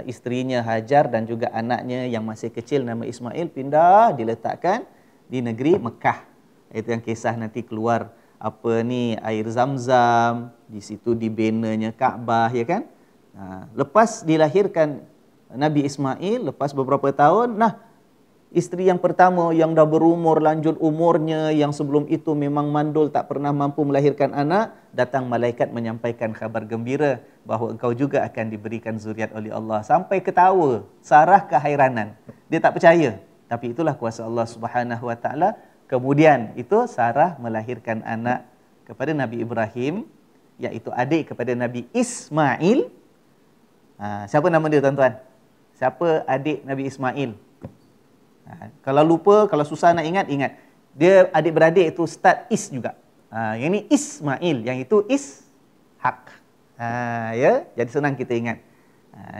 isterinya Hajar dan juga anaknya yang masih kecil nama Ismail, pindah diletakkan di negeri Mekah. Itu yang kisah nanti keluar air Zam-Zam, di situ dibenanya Kaabah, ya kan? Lepas dilahirkan Nabi Ismail, lepas beberapa tahun, isteri yang pertama yang dah berumur, lanjut umurnya, yang sebelum itu memang mandul, tak pernah mampu melahirkan anak, datang malaikat menyampaikan khabar gembira bahawa engkau juga akan diberikan zuriat oleh Allah. Sampai ketawa, Sarah kehairanan. Dia tak percaya. Tapi itulah kuasa Allah Subhanahu wa taala. Kemudian itu Sarah melahirkan anak kepada Nabi Ibrahim, iaitu adik kepada Nabi Ismail. Siapa nama dia, tuan-tuan? Siapa adik Nabi Ismail? Kalau lupa, kalau susah nak ingat. Dia adik-beradik itu start is juga. Yang ini Ismail, yang itu Ishak. Ya, jadi senang kita ingat.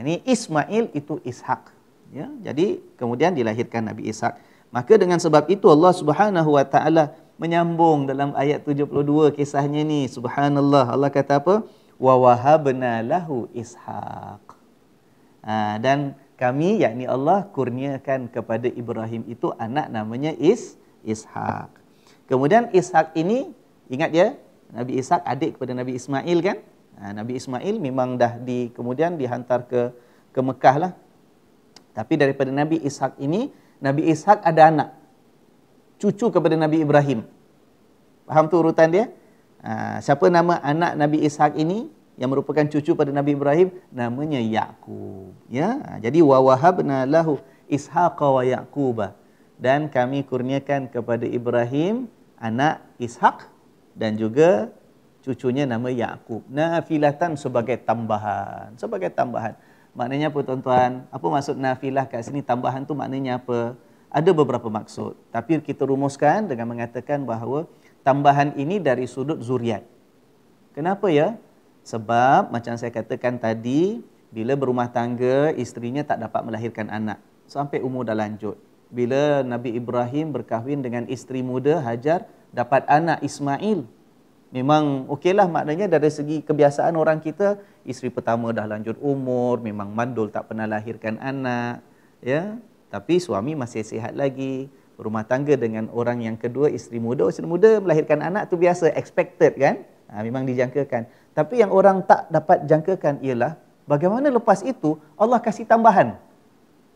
Ini Ismail, itu Ishak. Ya, jadi kemudian dilahirkan Nabi Ishak. Maka dengan sebab itu Allah Subhanahu wa taala menyambung dalam ayat 72 kisahnya ni. Subhanallah, Allah kata apa? Wa wahabna lahu Ishaq. Dan kami, yakni Allah, kurniakan kepada Ibrahim itu anak namanya Ishaq. Kemudian Ishaq ini, ingat ya, Nabi Ishaq adik kepada Nabi Ismail kan? Nabi Ismail memang dah kemudian dihantar ke Mekah lah. Tapi daripada Nabi Ishaq ini, Nabi Ishaq ada anak, cucu kepada Nabi Ibrahim. Faham tu urutan dia? Siapa nama anak Nabi Ishaq ini yang merupakan cucu pada Nabi Ibrahim? Namanya Yaqub, ya. Jadi wa wahabna lahu Ishaqa wa Yaquba, dan kami kurniakan kepada Ibrahim anak Ishaq dan juga cucunya nama Yaqub. Nafilatan, sebagai tambahan. Maknanya apa, tuan-tuan? Apa maksud nafilah kat sini? Tambahan tu maknanya apa? Ada beberapa maksud, tapi kita rumuskan dengan mengatakan bahawa tambahan ini dari sudut zuriat. Kenapa ya? Sebab macam saya katakan tadi, bila berumah tangga, isterinya tak dapat melahirkan anak sampai umur dah lanjut. Bila Nabi Ibrahim berkahwin dengan isteri muda Hajar, dapat anak Ismail. Memang okeylah, maknanya dari segi kebiasaan orang kita, isteri pertama dah lanjut umur, memang mandul, tak pernah lahirkan anak, ya. Tapi suami masih sihat lagi, berumah tangga dengan orang yang kedua, isteri muda melahirkan anak tu biasa, expected kan? Memang dijangkakan. Tapi yang orang tak dapat jangkakan ialah bagaimana lepas itu Allah kasih tambahan.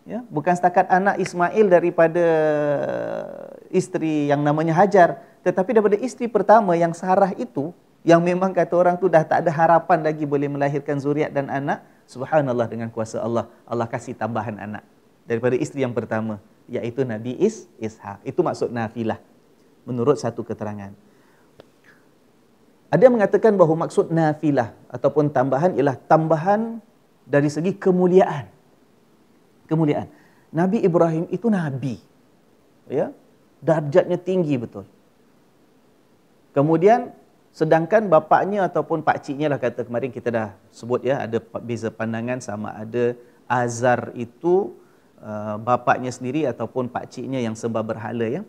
Ya, bukan setakat anak Ismail daripada isteri yang namanya Hajar, tetapi daripada isteri pertama yang Sarah itu, yang memang kata orang tu dah tak ada harapan lagi boleh melahirkan zuriat dan anak, Subhanallah, dengan kuasa Allah, Allah kasih tambahan anak daripada isteri yang pertama, iaitu Nabi Ishaq. Itu maksud nafilah menurut satu keterangan. Ada yang mengatakan bahawa maksud nafilah ataupun tambahan ialah tambahan dari segi kemuliaan. Kemuliaan. Nabi Ibrahim itu nabi. Ya, darjatnya tinggi betul. Kemudian sedangkan bapaknya ataupun pakciknya lah, kata kemarin kita dah sebut ya, ada beza pandangan sama ada Azar itu bapaknya sendiri ataupun pakciknya yang sembah berhala ya.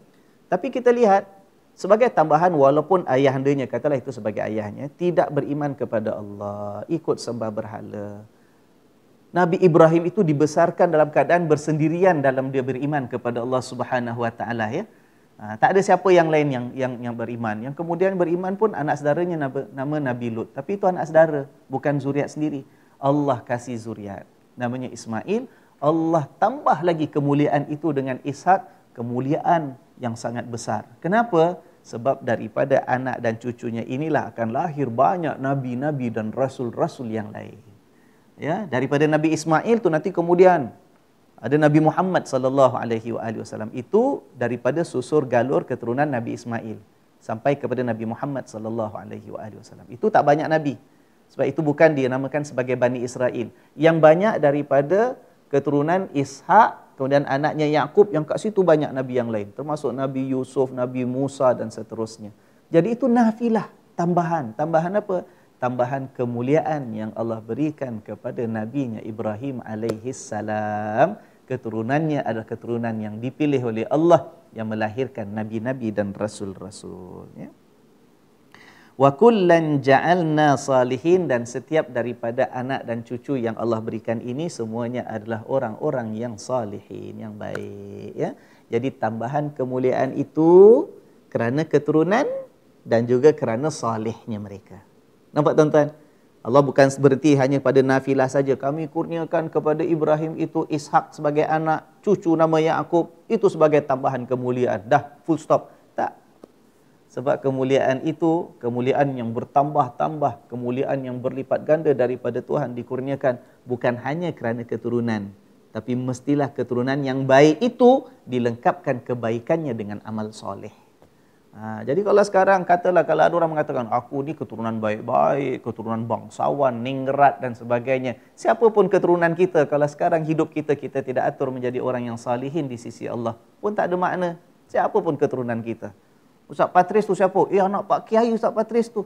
Tapi kita lihat sebagai tambahan, walaupun ayahandanya, katalah itu sebagai ayahnya, tidak beriman kepada Allah, ikut sembah berhala. Nabi Ibrahim itu dibesarkan dalam keadaan bersendirian dalam dia beriman kepada Allah Subhanahu Wa Taala ya. Tak ada siapa yang lain yang beriman. Yang kemudian beriman pun anak saudaranya nama Nabi Lut. Tapi itu anak saudara, bukan zuriat sendiri. Allah kasih zuriat, namanya Ismail. Allah tambah lagi kemuliaan itu dengan Ishak, kemuliaan yang sangat besar. Kenapa? Sebab daripada anak dan cucunya inilah akan lahir banyak nabi-nabi dan rasul-rasul yang lain. Ya, daripada Nabi Ismail tu nanti kemudian ada Nabi Muhammad sallallahu alaihi wasallam. Itu daripada susur galur keturunan Nabi Ismail sampai kepada Nabi Muhammad sallallahu alaihi wasallam. Itu tak banyak nabi. Sebab itu bukan dinamakan sebagai Bani Israel. Yang banyak daripada keturunan Ishak, kemudian anaknya Yakub, yang kat situ banyak nabi yang lain, termasuk Nabi Yusuf, Nabi Musa dan seterusnya. Jadi itu nafilah, tambahan. Tambahan apa? Tambahan kemuliaan yang Allah berikan kepada nabinya Ibrahim alaihi salam. Keturunannya adalah keturunan yang dipilih oleh Allah, yang melahirkan nabi-nabi dan rasul-rasul ya. Wa kullan ja'alna salihin, dan setiap daripada anak dan cucu yang Allah berikan ini semuanya adalah orang-orang yang salihin, yang baik ya. Jadi tambahan kemuliaan itu kerana keturunan dan juga kerana salihnya mereka. Nampak tuan-tuan? Allah bukan berhenti hanya pada nafilah saja. Kami kurniakan kepada Ibrahim itu Ishak sebagai anak, cucu nama Yakub, itu sebagai tambahan kemuliaan. Dah, full stop. Tak. Sebab kemuliaan itu, kemuliaan yang bertambah-tambah, kemuliaan yang berlipat ganda daripada Tuhan dikurniakan bukan hanya kerana keturunan, tapi mestilah keturunan yang baik itu dilengkapkan kebaikannya dengan amal soleh. Jadi kalau sekarang katalah kalau ada orang mengatakan aku ni keturunan baik-baik, keturunan bangsawan, ningrat dan sebagainya. Siapapun keturunan kita, kalau sekarang hidup kita tidak atur menjadi orang yang salihin di sisi Allah, pun tak ada makna. Siapapun keturunan kita. Ustaz Patris tu siapa? Anak Pak Kiai Ustaz Patris tu.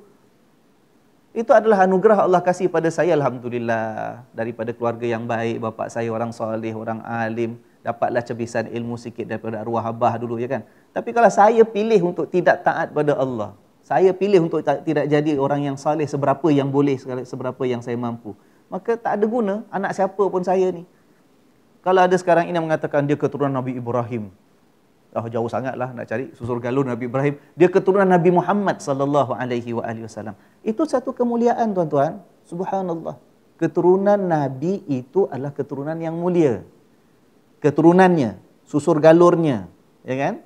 Itu adalah anugerah Allah kasih pada saya, alhamdulillah. Daripada keluarga yang baik, bapa saya orang soleh, orang alim, dapatlah cebisan ilmu sikit daripada arwah abah dulu ya kan. Tapi kalau saya pilih untuk tidak taat pada Allah, saya pilih untuk tidak jadi orang yang saleh seberapa yang boleh, seberapa yang saya mampu, maka tak ada guna anak siapa pun saya ni. Kalau ada sekarang ini yang mengatakan dia keturunan Nabi Ibrahim, jauh sangatlah nak cari susur galur Nabi Ibrahim. Dia keturunan Nabi Muhammad sallallahu alaihi wasallam. Itu satu kemuliaan tuan-tuan. Subhanallah. Keturunan Nabi itu adalah keturunan yang mulia. Keturunannya, susur galurnya, ya kan?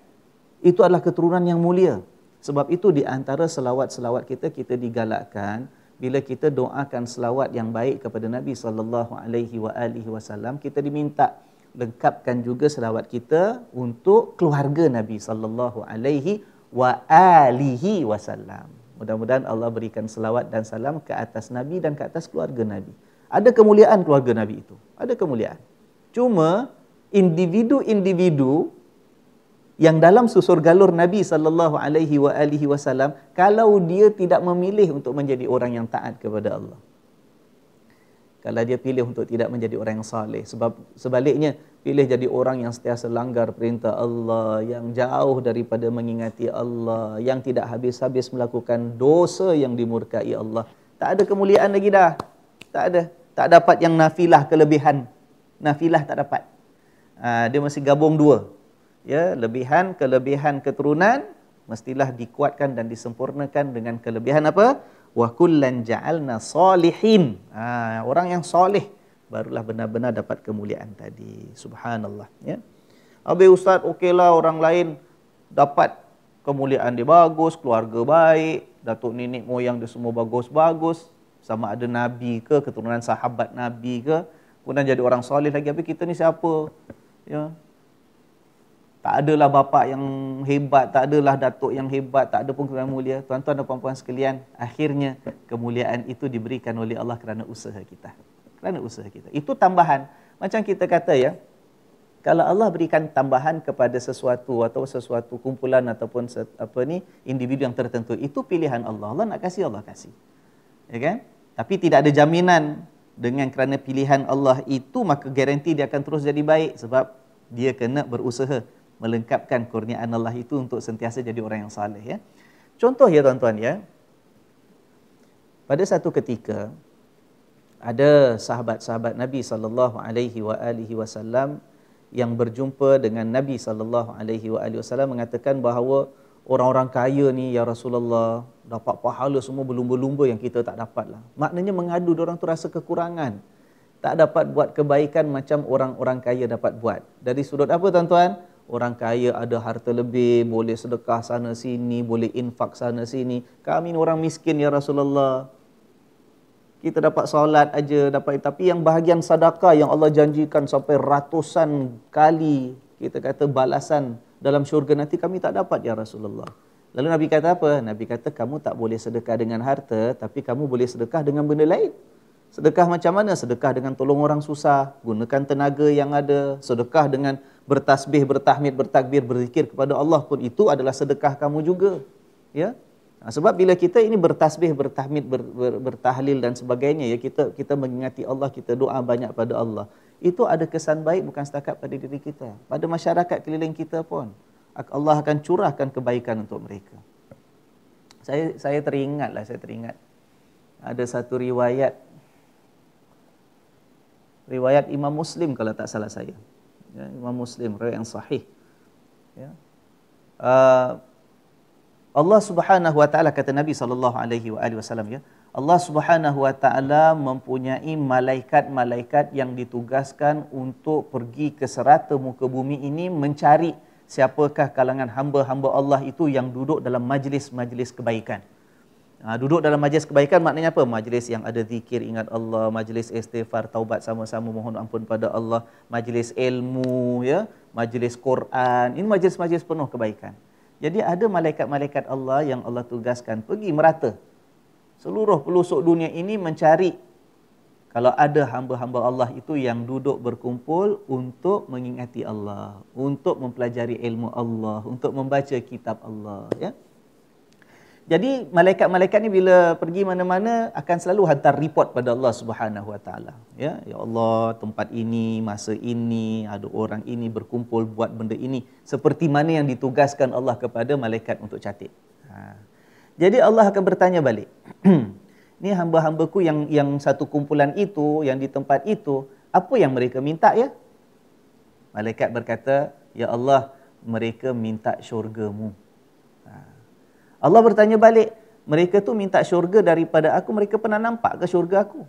Itu adalah keturunan yang mulia. Sebab itu di antara selawat-selawat kita digalakkan bila kita doakan selawat yang baik kepada Nabi sallallahu alaihi wasallam, kita diminta lengkapkan juga selawat kita untuk keluarga Nabi sallallahu alaihi wasallam. Mudah-mudahan Allah berikan selawat dan salam ke atas Nabi dan ke atas keluarga Nabi. Ada kemuliaan keluarga Nabi itu. Ada kemuliaan. Cuma individu-individu yang dalam susur galur Nabi sallallahu alaihi wasallam, kalau dia tidak memilih untuk menjadi orang yang taat kepada Allah, kalau dia pilih untuk tidak menjadi orang yang saleh, sebab sebaliknya pilih jadi orang yang sentiasa langgar perintah Allah, yang jauh daripada mengingati Allah, yang tidak habis-habis melakukan dosa yang dimurkai Allah, tak ada kemuliaan lagi dah. Tak ada. Tak dapat yang nafilah kelebihan. Nafilah tak dapat. Dia mesti gabung dua. Ya, kelebihan keturunan mestilah dikuatkan dan disempurnakan dengan kelebihan apa? Wa kullan ja'alna salihin. Orang yang soleh barulah benar-benar dapat kemuliaan tadi. Subhanallah ya. Habis ustaz, okeylah orang lain dapat kemuliaan dia bagus, keluarga baik, datuk nenek moyang dia semua bagus-bagus. sama ada Nabi ke, keturunan sahabat Nabi ke, kemudian jadi orang soleh lagi. Habis kita ni siapa? Ya. Tak adalah bapa yang hebat, tak adalah datuk yang hebat, tak ada pun kemuliaan mulia. Tuan-tuan dan puan-puan sekalian, akhirnya kemuliaan itu diberikan oleh Allah kerana usaha kita. Kerana usaha kita. Itu tambahan. Macam kita kata ya, kalau Allah berikan tambahan kepada sesuatu atau sesuatu kumpulan ataupun individu yang tertentu, itu pilihan Allah. Allah nak kasih, Allah kasih. Ya kan? Tapi tidak ada jaminan dengan kerana pilihan Allah itu maka garanti dia akan terus jadi baik, sebab dia kena berusaha melengkapkan kurniaan Allah itu untuk sentiasa jadi orang yang saleh ya. Contoh ya tuan-tuan ya. Pada satu ketika ada sahabat-sahabat Nabi sallallahu alaihi wasallam yang berjumpa dengan Nabi sallallahu alaihi wasallam mengatakan bahawa orang-orang kaya ni ya Rasulullah dapat pahala semua berlumba-lumba yang kita tak dapat lah. Maknanya mengadu, orang tu rasa kekurangan. Tak dapat buat kebaikan macam orang-orang kaya dapat buat. Dari sudut apa tuan-tuan? Orang kaya ada harta lebih, boleh sedekah sana sini, boleh infak sana sini. Kami ni orang miskin ya Rasulullah. Kita dapat solat aja, tapi yang bahagian sedekah yang Allah janjikan sampai ratusan kali, kita kata balasan dalam syurga nanti, kami tak dapat ya Rasulullah. Lalu Nabi kata apa? Nabi kata kamu tak boleh sedekah dengan harta, tapi kamu boleh sedekah dengan benda lain. Sedekah macam mana? Sedekah dengan tolong orang susah, gunakan tenaga yang ada. Sedekah dengan bertasbih, bertahmid, bertakbir, berzikir kepada Allah pun itu adalah sedekah kamu juga. Ya. Sebab bila kita ini bertasbih, bertahmid, bertahlil dan sebagainya, ya, kita mengingati Allah, kita doa banyak pada Allah. Itu ada kesan baik bukan setakat pada diri kita, pada masyarakat keliling kita pun. Allah akan curahkan kebaikan untuk mereka. Saya teringat ada satu riwayat Imam Muslim kalau tak salah saya. Ya, Imam Muslim, riwayat yang sahih. Ya. Allah Subhanahu wa taala, kata Nabi sallallahu alaihi wasallam ya, Allah Subhanahu wa taala mempunyai malaikat-malaikat yang ditugaskan untuk pergi ke serata muka bumi ini mencari siapakah kalangan hamba-hamba Allah itu yang duduk dalam majlis-majlis kebaikan. Duduk dalam majlis kebaikan maknanya apa? Majlis yang ada zikir, ingat Allah, majlis istighfar, taubat sama-sama, mohon ampun pada Allah, majlis ilmu ya, majlis Quran. Ini majlis-majlis penuh kebaikan. Jadi ada malaikat-malaikat Allah yang Allah tugaskan pergi merata seluruh pelosok dunia ini mencari kalau ada hamba-hamba Allah itu yang duduk berkumpul untuk mengingati Allah, untuk mempelajari ilmu Allah, untuk membaca kitab Allah ya. Jadi malaikat-malaikat ni bila pergi mana-mana akan selalu hantar report pada Allah Subhanahu Wa Taala. Ya Allah, tempat ini, masa ini, ada orang ini berkumpul buat benda ini, seperti mana yang ditugaskan Allah kepada malaikat untuk catat. Jadi Allah akan bertanya balik. Ni hamba-hambaku yang satu kumpulan itu, yang di tempat itu, apa yang mereka minta ya? Malaikat berkata, ya Allah, mereka minta syurga-Mu. Allah bertanya balik, mereka tu minta syurga daripada aku, mereka pernah nampak ke syurga aku?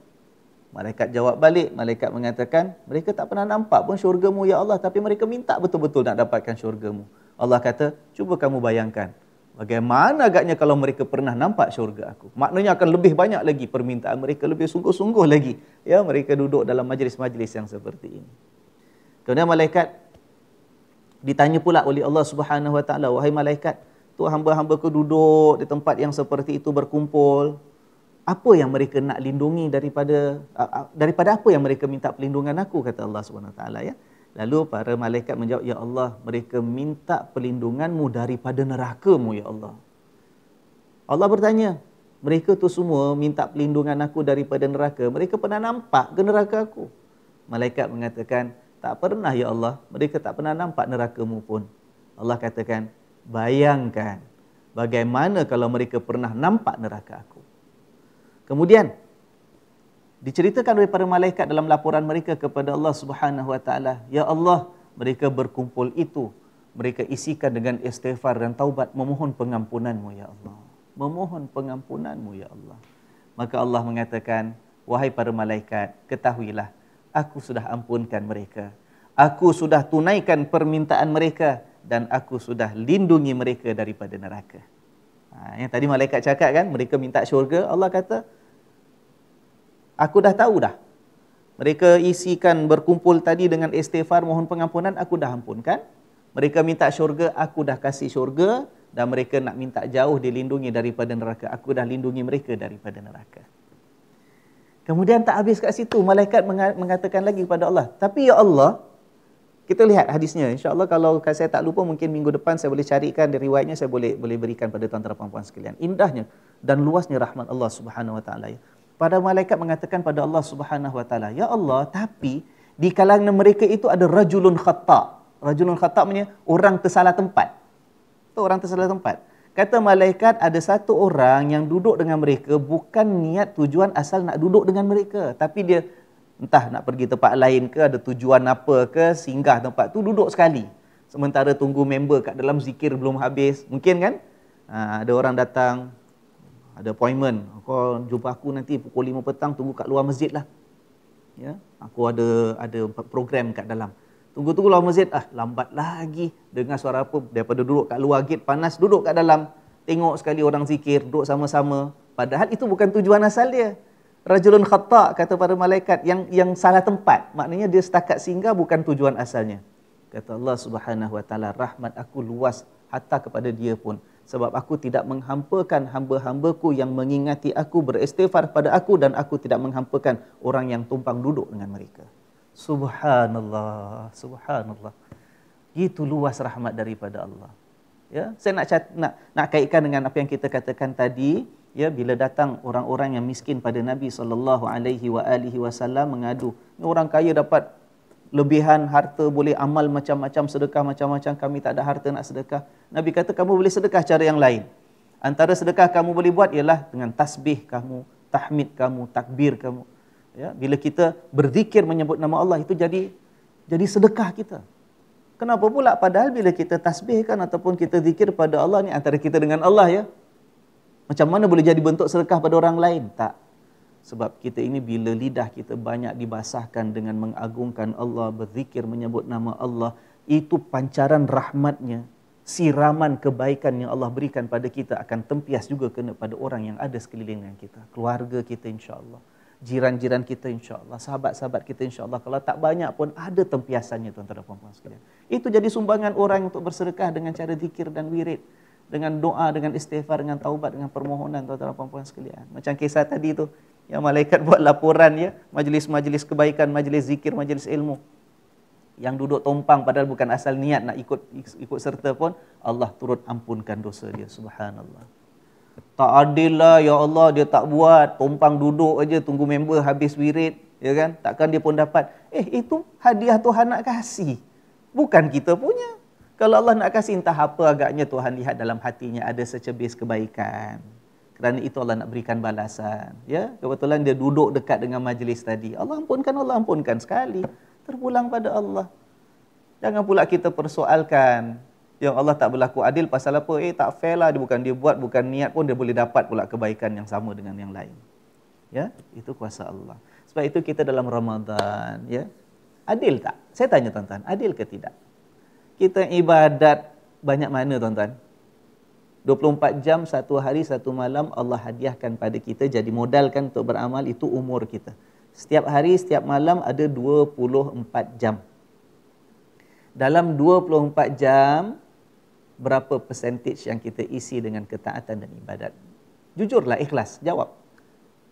Malaikat jawab balik, malaikat mengatakan, mereka tak pernah nampak pun syurga-Mu ya Allah, tapi mereka minta betul-betul nak dapatkan syurga-Mu. Allah kata, cuba kamu bayangkan, bagaimana agaknya kalau mereka pernah nampak syurga aku? Maknanya akan lebih banyak lagi permintaan mereka, lebih sungguh-sungguh lagi. Ya, mereka duduk dalam majlis-majlis yang seperti ini. Kemudian malaikat ditanya pula oleh Allah Subhanahu Wa Taala, wahai malaikat, tu hamba-hambaku duduk di tempat yang seperti itu berkumpul, apa yang mereka nak lindungi daripada apa yang mereka minta perlindungan aku, kata Allah Subhanahu Wa Taala ya. Lalu para malaikat menjawab, ya Allah, mereka minta perlindungan-Mu daripada neraka-Mu ya Allah. Allah bertanya, mereka tu semua minta perlindungan aku daripada neraka, mereka pernah nampak ke neraka aku? Malaikat mengatakan, tak pernah ya Allah, mereka tak pernah nampak neraka-Mu pun. Allah katakan, bayangkan bagaimana kalau mereka pernah nampak neraka aku. Kemudian diceritakan oleh para malaikat dalam laporan mereka kepada Allah Subhanahu Wa Taala, ya Allah, mereka berkumpul itu, mereka isikan dengan istighfar dan taubat, memohon pengampunan-Mu ya Allah, memohon pengampunan-Mu ya Allah. Maka Allah mengatakan, wahai para malaikat, ketahuilah, aku sudah ampunkan mereka, aku sudah tunaikan permintaan mereka, dan aku sudah lindungi mereka daripada neraka. Yang tadi malaikat cakap kan, mereka minta syurga, Allah kata, Aku dah tahu dah. Mereka isikan berkumpul tadi dengan istighfar mohon pengampunan, aku dah ampunkan. Mereka minta syurga, aku dah kasih syurga. Dan mereka nak minta jauh dilindungi daripada neraka, aku dah lindungi mereka daripada neraka. Kemudian tak habis kat situ, malaikat mengatakan lagi kepada Allah, tapi ya Allah, kita lihat hadisnya. InsyaAllah kalau saya tak lupa, mungkin minggu depan saya boleh carikan dari riwayatnya, saya boleh berikan pada tuan-tuan dan puan sekalian. Indahnya dan luasnya rahmat Allah Subhanahu Wa Taala. Pada malaikat mengatakan pada Allah Subhanahu Wa Taala, ya Allah, tapi di kalangan mereka itu ada rajulun khata'. Rajulun khata' maksudnya orang tersalah tempat. Itu orang tersalah tempat. Kata malaikat, ada satu orang yang duduk dengan mereka bukan niat tujuan asal nak duduk dengan mereka, tapi dia entah nak pergi tempat lain ke, ada tujuan apa ke, singgah tempat tu duduk sekali. Sementara tunggu member kat dalam zikir belum habis. Mungkin kan? Ada orang datang, ada appointment. Kau jumpa aku nanti pukul 5 petang, tunggu kat luar masjid lah. Ya, aku ada program kat dalam. Tunggu-tunggu luar masjid, lambat lagi. Dengar suara apa, daripada duduk kat luar gate panas, duduk kat dalam. Tengok sekali orang zikir, duduk sama-sama. Padahal itu bukan tujuan asal dia. Rajulun khata' kata para malaikat, yang salah tempat. Maknanya dia setakat singgah bukan tujuan asalnya. Kata Allah Subhanahu Wa Taala, rahmat aku luas hatta kepada dia pun. Sebab aku tidak menghampakan hamba-hambaku yang mengingati aku, beristighfar pada aku, dan aku tidak menghampakan orang yang tumpang duduk dengan mereka. Subhanallah, subhanallah. Gitu luas rahmat daripada Allah. Ya, saya nak kaitkan dengan apa yang kita katakan tadi, ya, bila datang orang-orang yang miskin pada Nabi SAW mengadu, ni orang kaya dapat lebihan harta, boleh amal macam-macam, sedekah macam-macam, kami tak ada harta nak sedekah. Nabi kata kamu boleh sedekah cara yang lain. Antara sedekah kamu boleh buat ialah dengan tasbih kamu, tahmid kamu, takbir kamu. Ya, bila kita berzikir menyebut nama Allah, itu jadi sedekah kita. Kenapa pula? Padahal bila kita tasbihkan ataupun kita zikir pada Allah, ni antara kita dengan Allah, ya. Macam mana boleh jadi bentuk sedekah pada orang lain? Tak. Sebab kita ini bila lidah kita banyak dibasahkan dengan mengagungkan Allah, berzikir menyebut nama Allah, itu pancaran rahmatnya, siraman kebaikan yang Allah berikan pada kita akan tempias juga kena pada orang yang ada sekeliling dengan kita. Keluarga kita insya-Allah, jiran-jiran kita insya-Allah, sahabat-sahabat kita insya-Allah. Kalau tak banyak pun ada tempiasannya, tuan-tuan dan puan-puan sekalian. Itu jadi sumbangan orang untuk bersedekah dengan cara zikir dan wirid, dengan doa, dengan istighfar, dengan taubat, dengan permohonan, tuan-tuan dan puan-puan sekalian. Macam kisah tadi tu, yang malaikat buat laporan, ya, majlis-majlis kebaikan, majlis zikir, majlis ilmu. Yang duduk tumpang padahal bukan asal niat nak ikut serta pun, Allah turut ampunkan dosa dia. Subhanallah. Tak adil lah, ya Allah, dia tak buat, tumpang duduk aja tunggu member habis wirid, ya kan? Takkan dia pun dapat. Itu hadiah Tuhan nak kasih, bukan kita punya. Kalau Allah nak kasih, entah apa agaknya Tuhan lihat dalam hatinya ada secebis kebaikan. Kerana itu Allah nak berikan balasan. Ya, kebetulan dia duduk dekat dengan majlis tadi. Allah ampunkan sekali. Terpulang pada Allah. Jangan pula kita persoalkan yang Allah tak berlaku adil pasal apa? Tak fair lah, dia buat bukan niat pun dia boleh dapat pula kebaikan yang sama dengan yang lain. Ya, itu kuasa Allah. Sebab itu kita dalam Ramadan, ya. Adil tak? Saya tanya tuan-tuan, adil ke tidak? Kita ibadat banyak mana tuan-tuan? 24 jam, satu hari, satu malam Allah hadiahkan pada kita, jadi modalkan untuk beramal, itu umur kita. Setiap hari, setiap malam ada 24 jam. Dalam 24 jam, berapa percentage yang kita isi dengan ketaatan dan ibadat? Jujurlah, ikhlas, jawab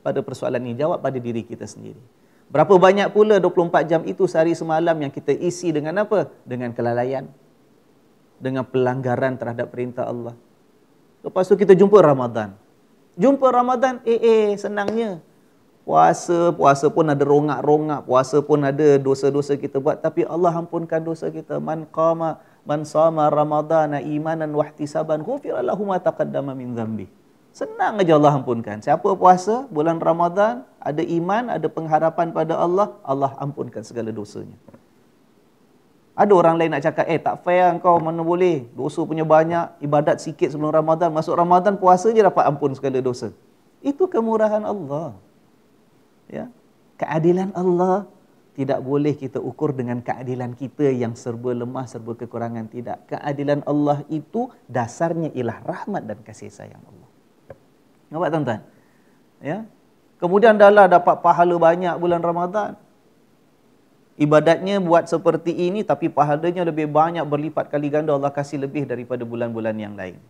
pada persoalan ini, jawab pada diri kita sendiri. Berapa banyak pula 24 jam itu sehari semalam yang kita isi dengan apa? Dengan kelalaian, dengan pelanggaran terhadap perintah Allah. Lepas tu kita jumpa Ramadan. Senangnya. Puasa pun ada rongak-rongak, puasa pun ada dosa-dosa kita buat, tapi Allah ampunkan dosa kita. Man sama Ramadana imanan wahtisaban ghufira lahu ma taqaddama min dhanbi. Senang aja Allah ampunkan. Siapa puasa bulan Ramadan, ada iman, ada pengharapan pada Allah, Allah ampunkan segala dosanya. Ada orang lain nak cakap, tak fair engkau, mana boleh, dosa punya banyak, ibadat sikit sebelum Ramadan, masuk Ramadan puasa je dapat ampun segala dosa. Itu kemurahan Allah. Ya, keadilan Allah tidak boleh kita ukur dengan keadilan kita yang serba lemah, serba kekurangan. Tidak. Keadilan Allah itu dasarnya ialah rahmat dan kasih sayang Allah. Nampak tuan-tuan? Ya. Kemudian dah lah dapat pahala banyak bulan Ramadan. Ibadatnya buat seperti ini tapi pahalanya lebih banyak, berlipat kali ganda, Allah kasih lebih daripada bulan-bulan yang lain.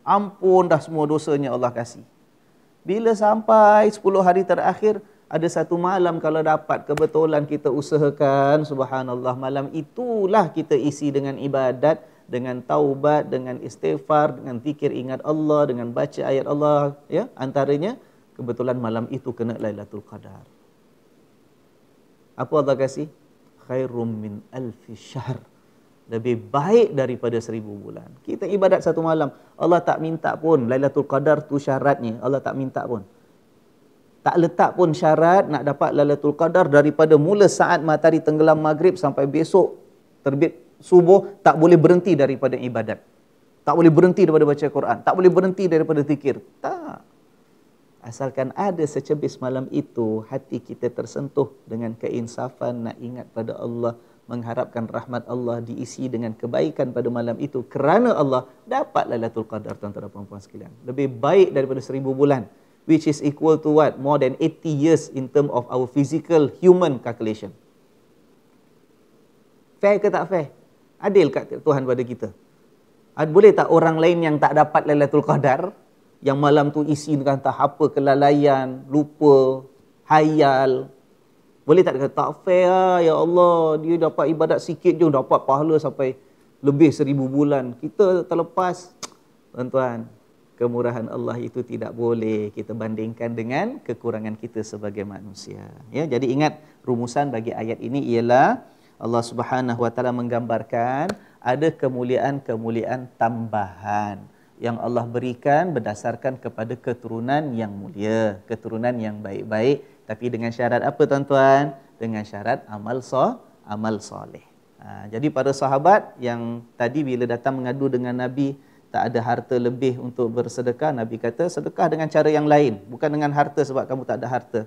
Ampun dah semua dosanya Allah kasih. Bila sampai 10 hari terakhir, ada satu malam kalau dapat kebetulan kita usahakan, subhanallah, malam itulah kita isi dengan ibadat, dengan taubat, dengan istighfar, dengan zikir ingat Allah, dengan baca ayat Allah, ya, antaranya kebetulan malam itu kena Lailatul Qadar. Apa Allah kasih? Khairum min alfi syahr. Lebih baik daripada 1000 bulan. Kita ibadat satu malam, Allah tak minta pun Lailatul Qadar tu syaratnya, Allah tak minta pun. Tak letak pun syarat nak dapat Lailatul Qadar daripada mula saat matahari tenggelam maghrib sampai besok terbit subuh, tak boleh berhenti daripada ibadat. Tak boleh berhenti daripada baca Quran, tak boleh berhenti daripada zikir. Tak. Asalkan ada secebis malam itu, hati kita tersentuh dengan keinsafan, nak ingat pada Allah, mengharapkan rahmat Allah, diisi dengan kebaikan pada malam itu. Kerana Allah, dapat Lailatul Qadar, tuan-tuan dan puan-puan sekalian. Lebih baik daripada 1000 bulan. Which is equal to what? More than 80 years in term of our physical human calculation. Fair ke tak fair? Adil kat Tuhan pada kita? Boleh tak orang lain yang tak dapat Lailatul Qadar, yang malam tu isi dengan entah apa, kelalaian, lupa, hayal, boleh tak dia kata, tak fair lah, ya Allah, dia dapat ibadat sikit je, dapat pahala sampai lebih 1000 bulan. Kita terlepas. Tuan-tuan, kemurahan Allah itu tidak boleh kita bandingkan dengan kekurangan kita sebagai manusia. Ya, jadi ingat, rumusan bagi ayat ini ialah Allah Subhanahu Wa Taala menggambarkan ada kemuliaan-kemuliaan tambahan yang Allah berikan berdasarkan kepada keturunan yang mulia, keturunan yang baik-baik. Tapi dengan syarat apa, tuan-tuan? Dengan syarat amal soleh. Jadi para sahabat yang tadi bila datang mengadu dengan Nabi, tak ada harta lebih untuk bersedekah, Nabi kata sedekah dengan cara yang lain, bukan dengan harta sebab kamu tak ada harta.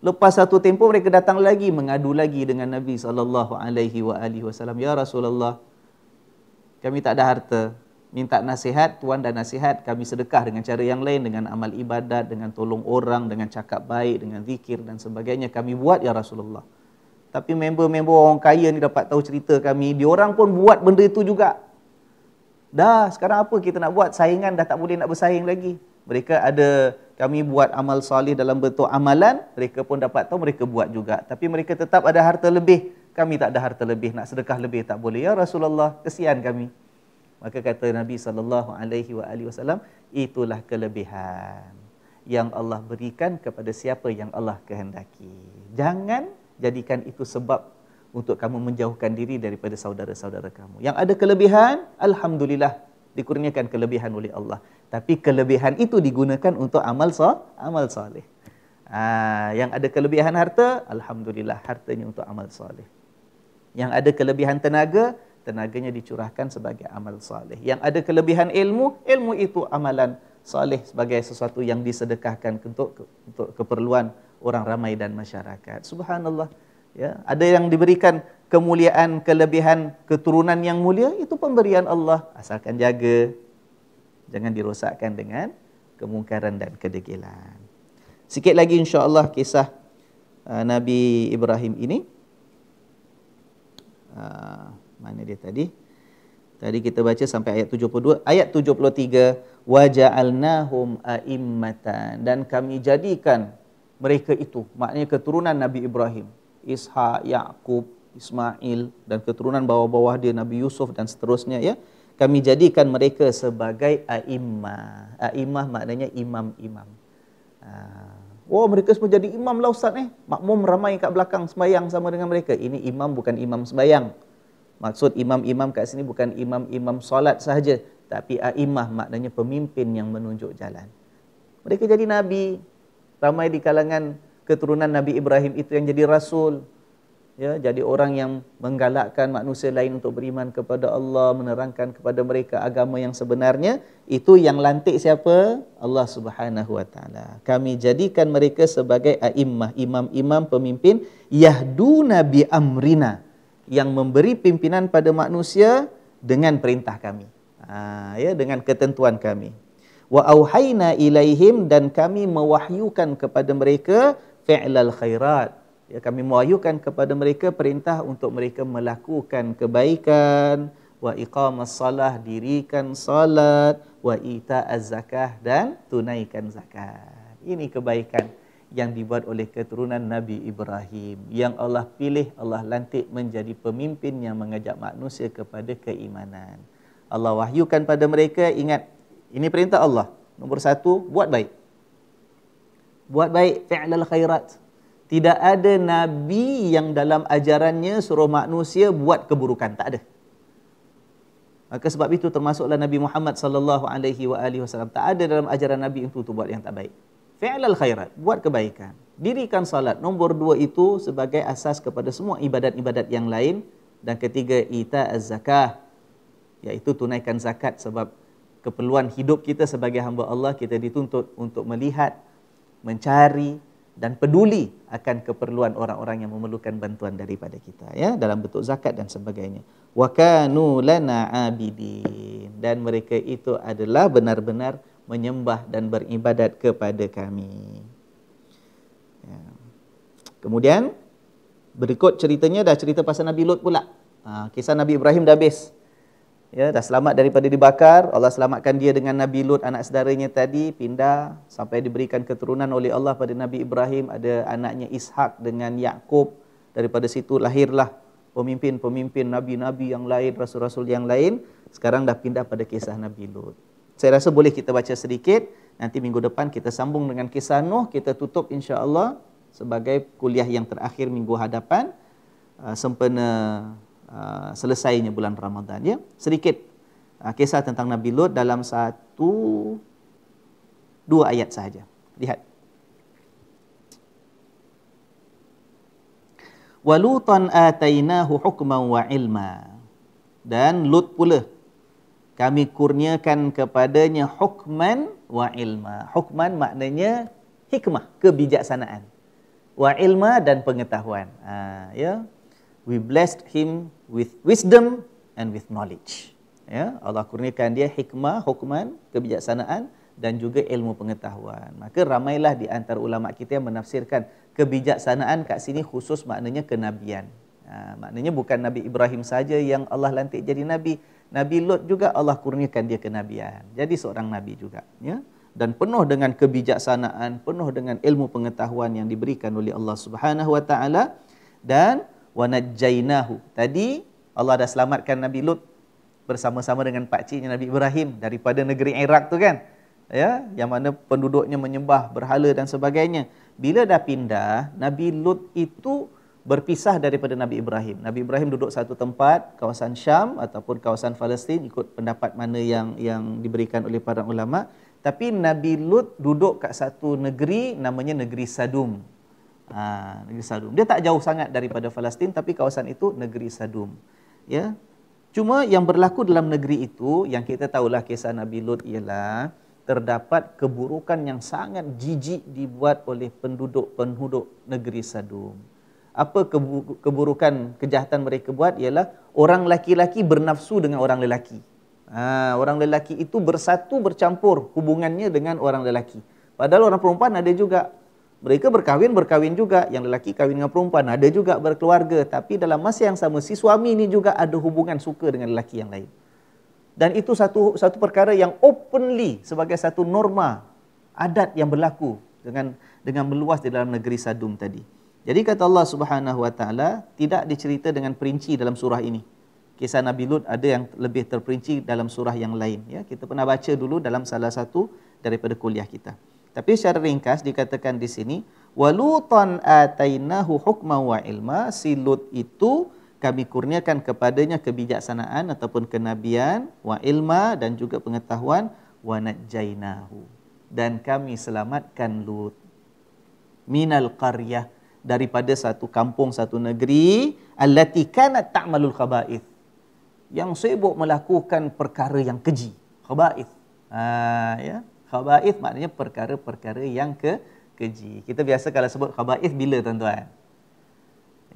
Lepas satu tempoh mereka datang lagi mengadu lagi dengan Nabi SAW. Ya Rasulullah, kami tak ada harta, minta nasihat, tuan dan nasihat, kami sedekah dengan cara yang lain, dengan amal ibadat, dengan tolong orang, dengan cakap baik, dengan zikir dan sebagainya, kami buat ya Rasulullah. Tapi member-member orang kaya ni dapat tahu cerita kami, diorang pun buat benda itu juga. Dah, sekarang apa kita nak buat? Saingan dah tak boleh nak bersaing lagi. Mereka ada, kami buat amal soleh dalam bentuk amalan, mereka pun dapat tahu, mereka buat juga. Tapi mereka tetap ada harta lebih, kami tak ada harta lebih, nak sedekah lebih tak boleh. Ya Rasulullah, kesian kami. Maka kata Nabi SAW, itulah kelebihan yang Allah berikan kepada siapa yang Allah kehendaki. Jangan jadikan itu sebab untuk kamu menjauhkan diri daripada saudara-saudara kamu. Yang ada kelebihan, alhamdulillah, dikurniakan kelebihan oleh Allah. Tapi kelebihan itu digunakan untuk amal soleh. Yang ada kelebihan harta, alhamdulillah, hartanya untuk amal soleh. Yang ada kelebihan tenaga, tenaganya dicurahkan sebagai amal soleh. Yang ada kelebihan ilmu, ilmu itu amalan soleh sebagai sesuatu yang disedekahkan untuk keperluan orang ramai dan masyarakat. Subhanallah. Ya, ada yang diberikan kemuliaan, kelebihan, keturunan yang mulia, itu pemberian Allah. Asalkan jaga, jangan dirosakkan dengan kemungkaran dan kedegilan. Sikit lagi insya-Allah kisah Nabi Ibrahim ini. Mana dia tadi? Tadi kita baca sampai ayat 72. Ayat 73, wa ja'alnahum a'immatan, dan kami jadikan mereka itu, maknanya keturunan Nabi Ibrahim, Ishak, Yaqub, Ismail, dan keturunan bawah-bawah dia Nabi Yusuf dan seterusnya, ya. Kami jadikan mereka sebagai a'immah. A'immah maknanya imam-imam. Oh, mereka semua jadi imam lah Ustaz makmum ramai kat belakang sembahyang sama dengan mereka. Ini imam, bukan imam sembahyang. Maksud imam-imam kat sini bukan imam-imam solat sahaja, tapi a'immah maknanya pemimpin yang menunjuk jalan. Mereka jadi nabi. Ramai di kalangan keturunan Nabi Ibrahim itu yang jadi rasul. Ya, jadi orang yang menggalakkan manusia lain untuk beriman kepada Allah, menerangkan kepada mereka agama yang sebenarnya. Itu yang lantik siapa? Allah Subhanahu Wa Taala. Kami jadikan mereka sebagai a'immah, imam-imam pemimpin, yahduna bi amrina, yang memberi pimpinan pada manusia dengan perintah kami. Ya, dengan ketentuan kami. Wa auhayna ilaihim, dan kami mewahyukan kepada mereka fi'lal khairat. Ya, kami mewahyukan kepada mereka perintah untuk mereka melakukan kebaikan, wa iqamas salah, dirikan salat, wa ita'az zakah, dan tunaikan zakat. Ini kebaikan yang dibuat oleh keturunan Nabi Ibrahim, yang Allah pilih, Allah lantik menjadi pemimpin yang mengajak manusia kepada keimanan. Allah wahyukan pada mereka, ingat, ini perintah Allah. Nombor 1, buat baik. Buat baik, fi'lal khairat. Tidak ada Nabi yang dalam ajarannya suruh manusia buat keburukan. Tak ada. Maka sebab itu termasuklah Nabi Muhammad sallallahu alaihi wasallam. Tak ada dalam ajaran Nabi itu buat yang tak baik. Fi'lal khairat, buat kebaikan. Dirikan salat. Nombor 2 itu sebagai asas kepada semua ibadat-ibadat yang lain. Dan ketiga, ita'az zakah, iaitu tunaikan zakat, sebab keperluan hidup kita sebagai hamba Allah, kita dituntut untuk melihat, mencari dan peduli akan keperluan orang-orang yang memerlukan bantuan daripada kita, ya, dalam bentuk zakat dan sebagainya. Wa kanu lana abidin, dan mereka itu adalah benar-benar menyembah dan beribadat kepada kami. Ya. Kemudian berikut ceritanya, dah cerita pasal Nabi Lut pula. Kisah Nabi Ibrahim dah habis. Ya, dah selamat daripada dibakar. Allah selamatkan dia dengan Nabi Lut, anak saudaranya tadi, pindah sampai diberikan keturunan oleh Allah pada Nabi Ibrahim. Ada anaknya Ishak dengan Yakub. Daripada situ lahirlah pemimpin-pemimpin, nabi-nabi yang lain, rasul-rasul yang lain. Sekarang dah pindah pada kisah Nabi Lut. Saya rasa boleh kita baca sedikit. Nanti minggu depan kita sambung dengan kisah Nuh. Kita tutup insya-Allah sebagai kuliah yang terakhir minggu hadapan, sempena selesainya bulan Ramadan, ya. Sedikit kisah tentang Nabi Lut dalam 1-2 ayat sahaja. Lihat. Wa Lutan atainahu hukman wa ilma. Dan Lut pula kami kurniakan kepadanya hukman wa ilma. Hukman maknanya hikmah, kebijaksanaan. Wa ilma, dan pengetahuan. Ya. We blessed him with wisdom and with knowledge. Ya, Allah kurniakan dia hikmah, hukman, kebijaksanaan, dan juga ilmu pengetahuan. Maka ramailah di antara ulama kita yang menafsirkan kebijaksanaan kat sini khusus maknanya kenabian. Maknanya bukan Nabi Ibrahim saja yang Allah lantik jadi nabi. Nabi Lut juga Allah kurniakan dia kenabian. Jadi seorang nabi juga, ya. Dan penuh dengan kebijaksanaan, penuh dengan ilmu pengetahuan yang diberikan oleh Allah Subhanahu wa taala. Dan wa najjainahu, tadi Allah dah selamatkan Nabi Lut bersama-sama dengan pakciknya Nabi Ibrahim daripada negeri Iraq tu kan, ya, yang mana penduduknya menyembah berhala dan sebagainya. Bila dah pindah, Nabi Lut itu berpisah daripada Nabi Ibrahim. Nabi Ibrahim duduk satu tempat, kawasan Syam ataupun kawasan Palestin, ikut pendapat mana yang diberikan oleh para ulama. Tapi Nabi Lut duduk kat satu negeri namanya negeri Sadum. Negeri Sadum. Dia tak jauh sangat daripada Palestin, tapi kawasan itu negeri Sadum. Ya. Cuma yang berlaku dalam negeri itu, yang kita tahulah kisah Nabi Lut, ialah terdapat keburukan yang sangat jijik dibuat oleh penduduk negeri Sadum. Apa keburukan, kejahatan mereka buat ialah orang lelaki-lelaki bernafsu dengan orang lelaki. Orang lelaki itu bersatu, bercampur hubungannya dengan orang lelaki. Padahal orang perempuan ada juga. Mereka berkahwin juga. Yang lelaki kahwin dengan perempuan. Ada juga berkeluarga. Tapi dalam masa yang sama, si suami ini juga ada hubungan suka dengan lelaki yang lain. Dan itu satu perkara yang openly sebagai satu norma adat yang berlaku dengan meluas di dalam negeri Sadum tadi. Jadi kata Allah Subhanahu wa taala, tidak dicerita dengan perinci dalam surah ini. Kisah Nabi Lut ada yang lebih terperinci dalam surah yang lain, ya. Kita pernah baca dulu dalam salah satu daripada kuliah kita. Tapi secara ringkas dikatakan di sini, wa Lutan atainahu hukman wa ilma, si Lut itu kami kurniakan kepadanya kebijaksanaan ataupun kenabian, wa ilma, dan juga pengetahuan, wa najjainahu, dan kami selamatkan Lut minal qaryah, daripada satu kampung, satu negeri, allati kanat ta'malul khaba'ith, yang sibuk melakukan perkara yang keji. Khaba'ith, ya. Khaba'ith maknanya perkara-perkara yang keji. Kita biasa kalau sebut khaba'ith bila tuan-tuan?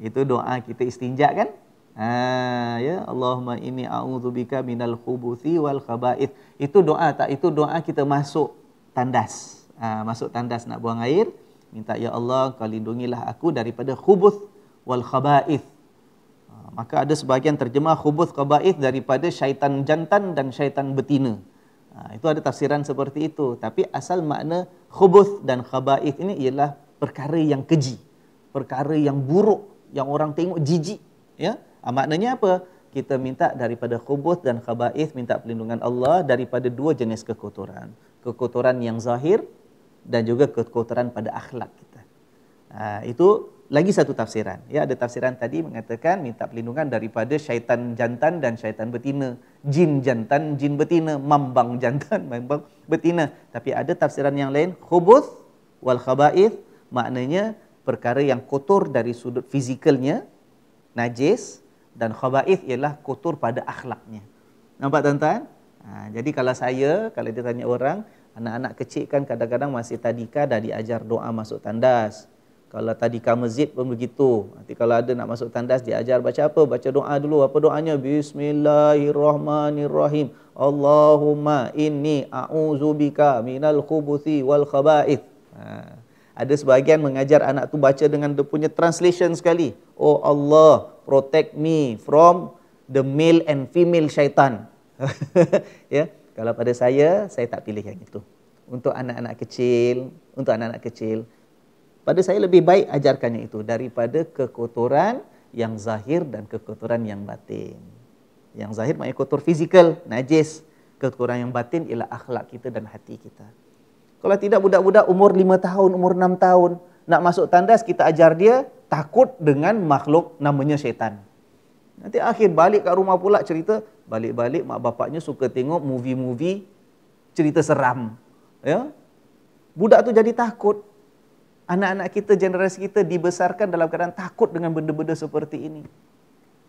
Itu doa kita istinja kan? Ya, Allahumma inni a'udzubika minal khubuthi wal khaba'ith. Itu doa tak? Itu doa kita masuk tandas. Masuk tandas nak buang air, minta ya Allah, kau lindungilah aku daripada khubuth wal khaba'ith. Maka ada sebahagian terjemah khubuth khaba'ith daripada syaitan jantan dan syaitan betina. Itu ada tafsiran seperti itu. Tapi asal makna khubuth dan khaba'ith ini ialah perkara yang keji, perkara yang buruk, yang orang tengok jijik. Ya, maknanya apa? Kita minta daripada khubuth dan khaba'ith, minta perlindungan Allah daripada dua jenis kekotoran. Kekotoran yang zahir dan juga kekotoran pada akhlak kita. Itu lagi satu tafsiran. Ya, ada tafsiran tadi mengatakan minta perlindungan daripada syaitan jantan dan syaitan betina, jin jantan, jin betina, mambang jantan, mambang betina. Tapi ada tafsiran yang lain, khubuth wal khaba'ith maknanya perkara yang kotor dari sudut fizikalnya, najis, dan khaba'ith ialah kotor pada akhlaknya. Nampak tuan-tuan? Jadi kalau dia tanya orang, anak-anak kecil kan kadang-kadang masih tadika dah diajar doa masuk tandas. Kalau tadika masjid pun begitu. Nanti kalau ada nak masuk tandas diajar baca apa? Baca doa dulu. Apa doanya? Bismillahirrahmanirrahim. Allahumma inni a'udzubika minal khubuthi wal khaba'ith. Ada sebahagian mengajar anak tu baca dengan dia punya translation sekali. Oh Allah, protect me from the male and female syaitan. Ya, kalau pada saya tak pilih yang itu. Untuk anak-anak kecil, pada saya lebih baik ajarkannya itu daripada kekotoran yang zahir dan kekotoran yang batin. Yang zahir maknanya kotor fizikal, najis. Kekotoran yang batin ialah akhlak kita dan hati kita. Kalau tidak, budak-budak umur 5 tahun, umur 6 tahun, nak masuk tandas, kita ajar dia takut dengan makhluk namanya syaitan. Nanti akhir balik kat rumah pula cerita, balik-balik mak bapaknya suka tengok movie-movie cerita seram. Ya? Budak tu jadi takut. Anak-anak kita, generasi kita dibesarkan dalam keadaan takut dengan benda-benda seperti ini.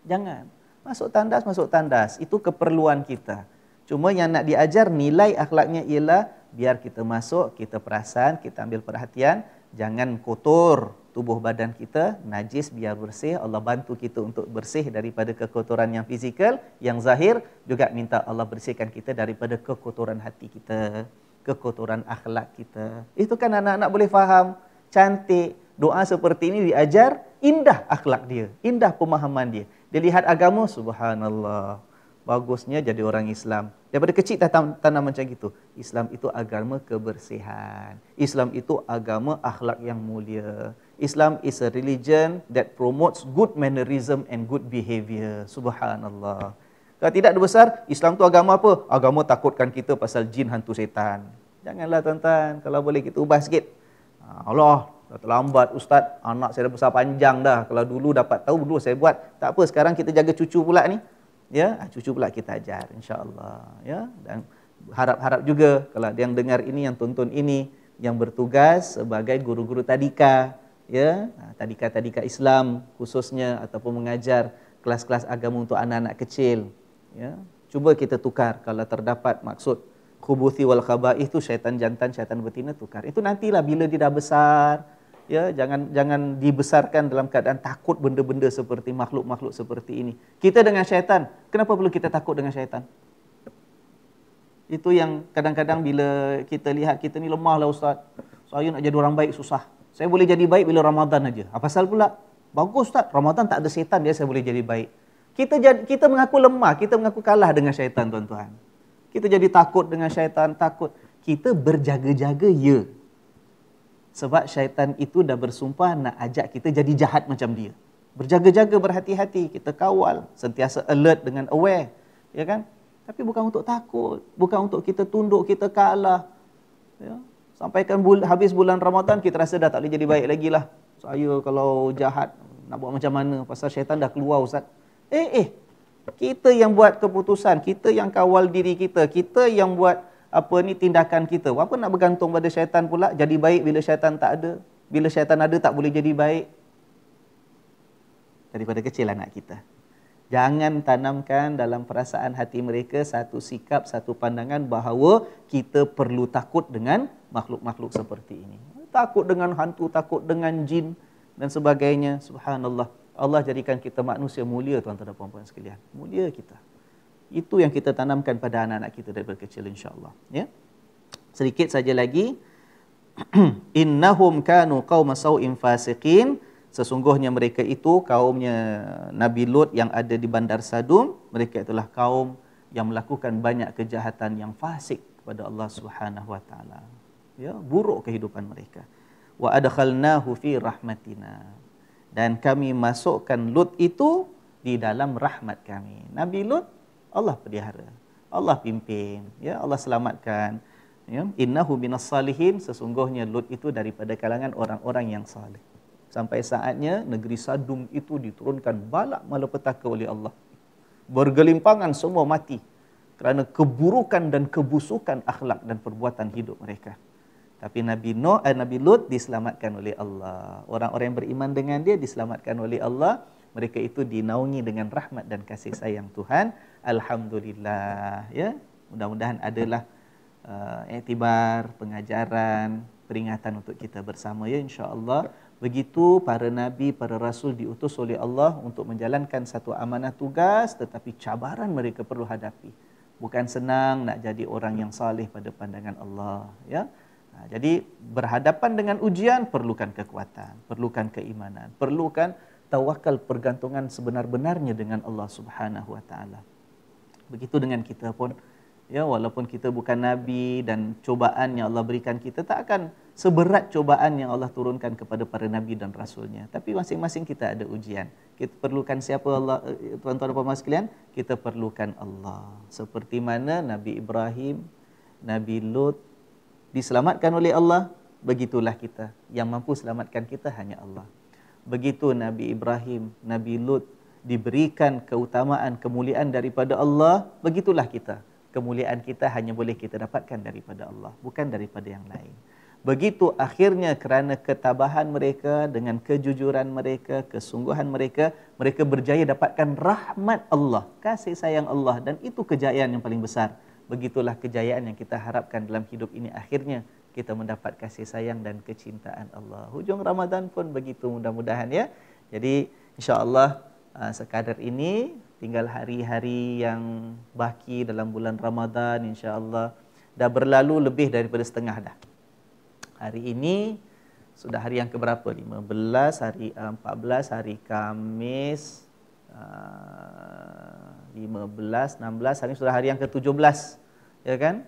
Jangan. Masuk tandas. Itu keperluan kita. Cuma yang nak diajar nilai akhlaknya ialah biar kita masuk, kita perasan, kita ambil perhatian. Jangan kotor tubuh badan kita, najis biar bersih. Allah bantu kita untuk bersih daripada kekotoran yang fizikal, yang zahir. Juga minta Allah bersihkan kita daripada kekotoran hati kita, kekotoran akhlak kita. Itu kan anak-anak boleh faham. Cantik. Doa seperti ini diajar, indah akhlak dia, indah pemahaman dia. Dia lihat agama, subhanallah. Bagusnya jadi orang Islam. Daripada kecil tanam macam gitu. Islam itu agama kebersihan. Islam itu agama akhlak yang mulia. Islam is a religion that promotes good mannerism and good behavior. Subhanallah. Kalau tidak besar, Islam itu agama apa? Agama takutkan kita pasal jin hantu setan. Janganlah tuan-tuan. Kalau boleh kita ubah sikit. Allah, dah terlambat Ustaz, anak saya dah besar panjang dah. Kalau dulu dapat tahu, dulu saya buat. Tak apa, sekarang kita jaga cucu pula ni. Ya, cucu pula kita ajar, insya-Allah. Ya, dan harap-harap juga kalau ada yang dengar ini, yang tonton ini, yang bertugas sebagai guru-guru tadika, ya, tadika Islam khususnya, ataupun mengajar kelas-kelas agama untuk anak-anak kecil. Ya, cuba kita tukar kalau terdapat maksud khubuthi wal khaba'ith itu syaitan jantan, syaitan betina, tukar. Itu nantilah bila dia dah besar, ya, jangan dibesarkan dalam keadaan takut benda-benda seperti makhluk-makhluk seperti ini. Kita dengan syaitan, kenapa perlu kita takut dengan syaitan? Itu yang kadang-kadang bila kita lihat kita ni lemah lah Ustaz. Saya nak jadi orang baik susah. Saya boleh jadi baik bila Ramadan aja. Apa pasal pula? Bagus Ustaz, Ramadan tak ada syaitan dia saya boleh jadi baik. Kita mengaku lemah, kita mengaku kalah dengan syaitan tuan-tuan. Kita jadi takut dengan syaitan, takut. Kita berjaga-jaga, ya. Sebab syaitan itu dah bersumpah nak ajak kita jadi jahat macam dia. Berjaga-jaga, berhati-hati, kita kawal, sentiasa alert dengan aware. Ya kan? Tapi bukan untuk takut, bukan untuk kita tunduk, kita kalah. Ya. Sampaikan habis bulan Ramadan, kita rasa dah tak boleh jadi baik lagi lah. Saya kalau jahat, nak buat macam mana? Pasal syaitan dah keluar Ustaz. Kita yang buat keputusan, kita yang kawal diri kita, kita yang buat tindakan kita. Apa nak bergantung pada syaitan pula? Jadi baik bila syaitan tak ada. Bila syaitan ada tak boleh jadi baik. Daripada kecil anak kita. Jangan tanamkan dalam perasaan hati mereka satu sikap, satu pandangan bahawa kita perlu takut dengan makhluk-makhluk seperti ini. Takut dengan hantu, takut dengan jin dan sebagainya. Subhanallah. Allah jadikan kita manusia mulia, tuan-tuan dan puan-puan sekalian. Mulia kita. Itu yang kita tanamkan pada anak-anak kita daripada kecil, insya-Allah. Ya. Sedikit saja lagi. Innahum kanu qauma sau'in fasiqin. Sesungguhnya mereka itu kaumnya Nabi Lut yang ada di Bandar Sadum. Mereka itulah kaum yang melakukan banyak kejahatan yang fasik kepada Allah Subhanahu wa taala. Ya, buruk kehidupan mereka. Wa adkhalnahu fi rahmatina. Dan kami masukkan Lut itu di dalam rahmat kami. Nabi Lut Allah pelihara, Allah pimpin, ya, Allah selamatkan. Ya, innahu minas salihin, sesungguhnya Lut itu daripada kalangan orang-orang yang saleh. Sampai saatnya negeri Sadum itu diturunkan balak malapetaka oleh Allah. Bergelimpangan semua mati kerana keburukan dan kebusukan akhlak dan perbuatan hidup mereka. Tapi Nabi Lut diselamatkan oleh Allah. Orang-orang yang beriman dengan dia diselamatkan oleh Allah. Mereka itu dinaungi dengan rahmat dan kasih sayang Tuhan. Alhamdulillah. Ya, mudah-mudahan adalah iktibar, pengajaran, peringatan untuk kita bersama, ya, insya-Allah. Begitu para nabi, para rasul diutus oleh Allah untuk menjalankan satu amanah tugas, tetapi cabaran mereka perlu hadapi. Bukan senang nak jadi orang yang saleh pada pandangan Allah, ya. Jadi berhadapan dengan ujian perlukan kekuatan, perlukan keimanan, perlukan tawakal, pergantungan sebenar-benarnya dengan Allah Subhanahu wa taala. Begitu dengan kita pun, ya, walaupun kita bukan nabi dan cobaan yang Allah berikan kita tak akan seberat cobaan yang Allah turunkan kepada para nabi dan rasulnya. Tapi masing-masing kita ada ujian. Kita perlukan siapa Allah, tuan-tuan dan puan-puan sekalian? Kita perlukan Allah. Seperti mana Nabi Ibrahim, Nabi Lut diselamatkan oleh Allah, begitulah kita. Yang mampu selamatkan kita hanya Allah. Begitu Nabi Ibrahim, Nabi Lut diberikan keutamaan, kemuliaan daripada Allah, begitulah kita. Kemuliaan kita hanya boleh kita dapatkan daripada Allah, bukan daripada yang lain. Begitu akhirnya kerana ketabahan mereka, dengan kejujuran mereka, kesungguhan mereka, mereka berjaya dapatkan rahmat Allah, kasih sayang Allah, dan itu kejayaan yang paling besar. Begitulah kejayaan yang kita harapkan dalam hidup ini. Akhirnya kita mendapat kasih sayang dan kecintaan Allah. Hujung Ramadan pun begitu, mudah-mudahan, ya. Jadi insya-Allah sekadar ini tinggal hari-hari yang baki dalam bulan Ramadan, insya-Allah dah berlalu lebih daripada setengah dah. Hari ini sudah hari yang keberapa? 15, hari 14, hari Khamis, 15, 16, hari ini sudah hari yang ke-17, ya kan?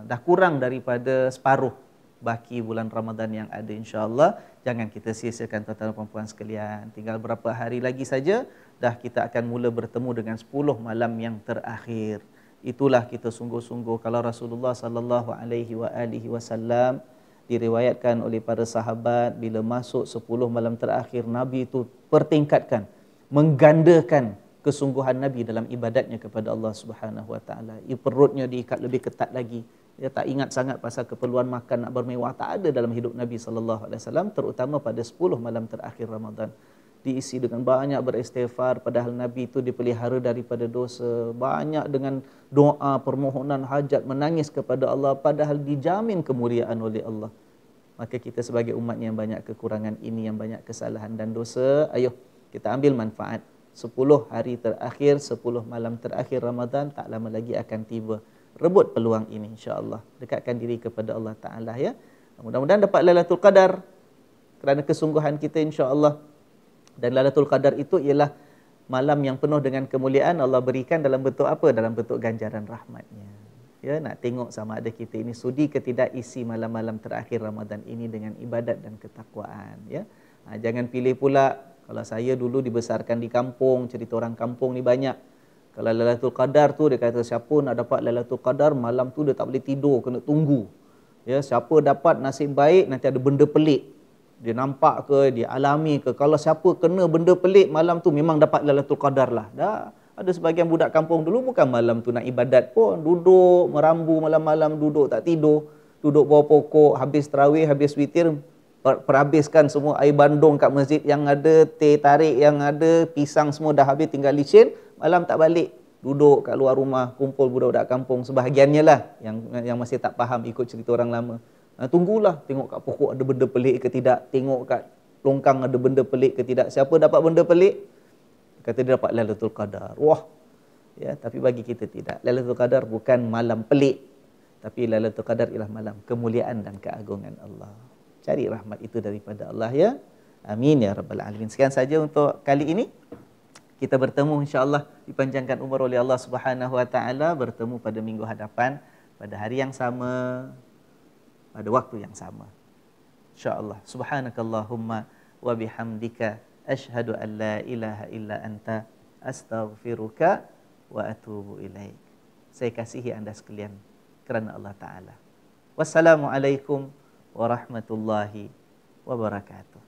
Dah kurang daripada separuh baki bulan Ramadan yang ada, insya-Allah. Jangan kita sia-siakan, tuan-tuan dan puan-puan sekalian. Tinggal berapa hari lagi saja dah kita akan mula bertemu dengan 10 malam yang terakhir. Itulah kita sungguh-sungguh. Kalau Rasulullah sallallahu alaihi wasallam diriwayatkan oleh para sahabat, bila masuk 10 malam terakhir, Nabi itu pertingkatkan, menggandakan kesungguhan Nabi dalam ibadatnya kepada Allah Subhanahu wa taala. Perutnya diikat lebih ketat lagi. Dia tak ingat sangat pasal keperluan makan nak bermewah, tak ada dalam hidup Nabi sallallahu alaihi wasallam, terutama pada 10 malam terakhir Ramadan. Diisi dengan banyak beristighfar, padahal Nabi itu dipelihara daripada dosa, banyak dengan doa, permohonan hajat, menangis kepada Allah, padahal dijamin kemuliaan oleh Allah. Maka kita sebagai umat yang banyak kekurangan ini, yang banyak kesalahan dan dosa, ayo kita ambil manfaat. 10 hari terakhir, 10 malam terakhir Ramadan tak lama lagi akan tiba. Rebut peluang ini, insya-Allah. Dekatkan diri kepada Allah Ta'ala, ya. Mudah-mudahan dapat Lailatul Qadar kerana kesungguhan kita, insya-Allah. Dan Lailatul Qadar itu ialah malam yang penuh dengan kemuliaan. Allah berikan dalam bentuk apa? Dalam bentuk ganjaran rahmatnya. Ya, nak tengok sama ada kita ini sudi ke tidak isi malam-malam terakhir Ramadan ini dengan ibadat dan ketakwaan, ya. Jangan pilih pula, kalau saya dulu dibesarkan di kampung, cerita orang kampung ni banyak. Kalau Lailatul Qadar tu dia kata siapa nak dapat Lailatul Qadar malam tu dia tak boleh tidur, kena tunggu. Ya, siapa dapat nasib baik nanti ada benda pelik. Dia nampak ke, dia alami ke. Kalau siapa kena benda pelik malam tu memang dapat Lailatul Qadar lah. Dah ada sebagian budak kampung dulu bukan malam tu nak ibadat pun, duduk merambu malam-malam, duduk tak tidur, duduk bawah pokok, habis tarawih, habis witir, perhabiskan semua air bandung kat masjid yang ada, teh tarik yang ada, pisang semua dah habis, tinggal licin, malam tak balik, duduk kat luar rumah, kumpul budak-budak kampung, sebahagiannya lah yang masih tak faham ikut cerita orang lama. Tunggulah tengok kat pokok ada benda pelik ke tidak, tengok kat longkang ada benda pelik ke tidak. Siapa dapat benda pelik, kata dia dapat Lailatul Qadar. Wah. Ya, tapi bagi kita tidak. Lailatul Qadar bukan malam pelik, tapi Lailatul Qadar ialah malam kemuliaan dan keagungan Allah. Cari rahmat itu daripada Allah ya. Amin ya rabbal alamin. Sekian saja untuk kali ini. Kita bertemu insya-Allah, dipanjangkan umur oleh Allah Subhanahu wa taala, bertemu pada minggu hadapan pada hari yang sama, pada waktu yang sama. Insya-Allah. Subhanakallahumma wa bihamdika asyhadu an la ilaha illa anta astaghfiruka wa atubu ilaik. Saya kasihi anda sekalian kerana Allah Ta'ala. Wassalamualaikum warahmatullahi wabarakatuh.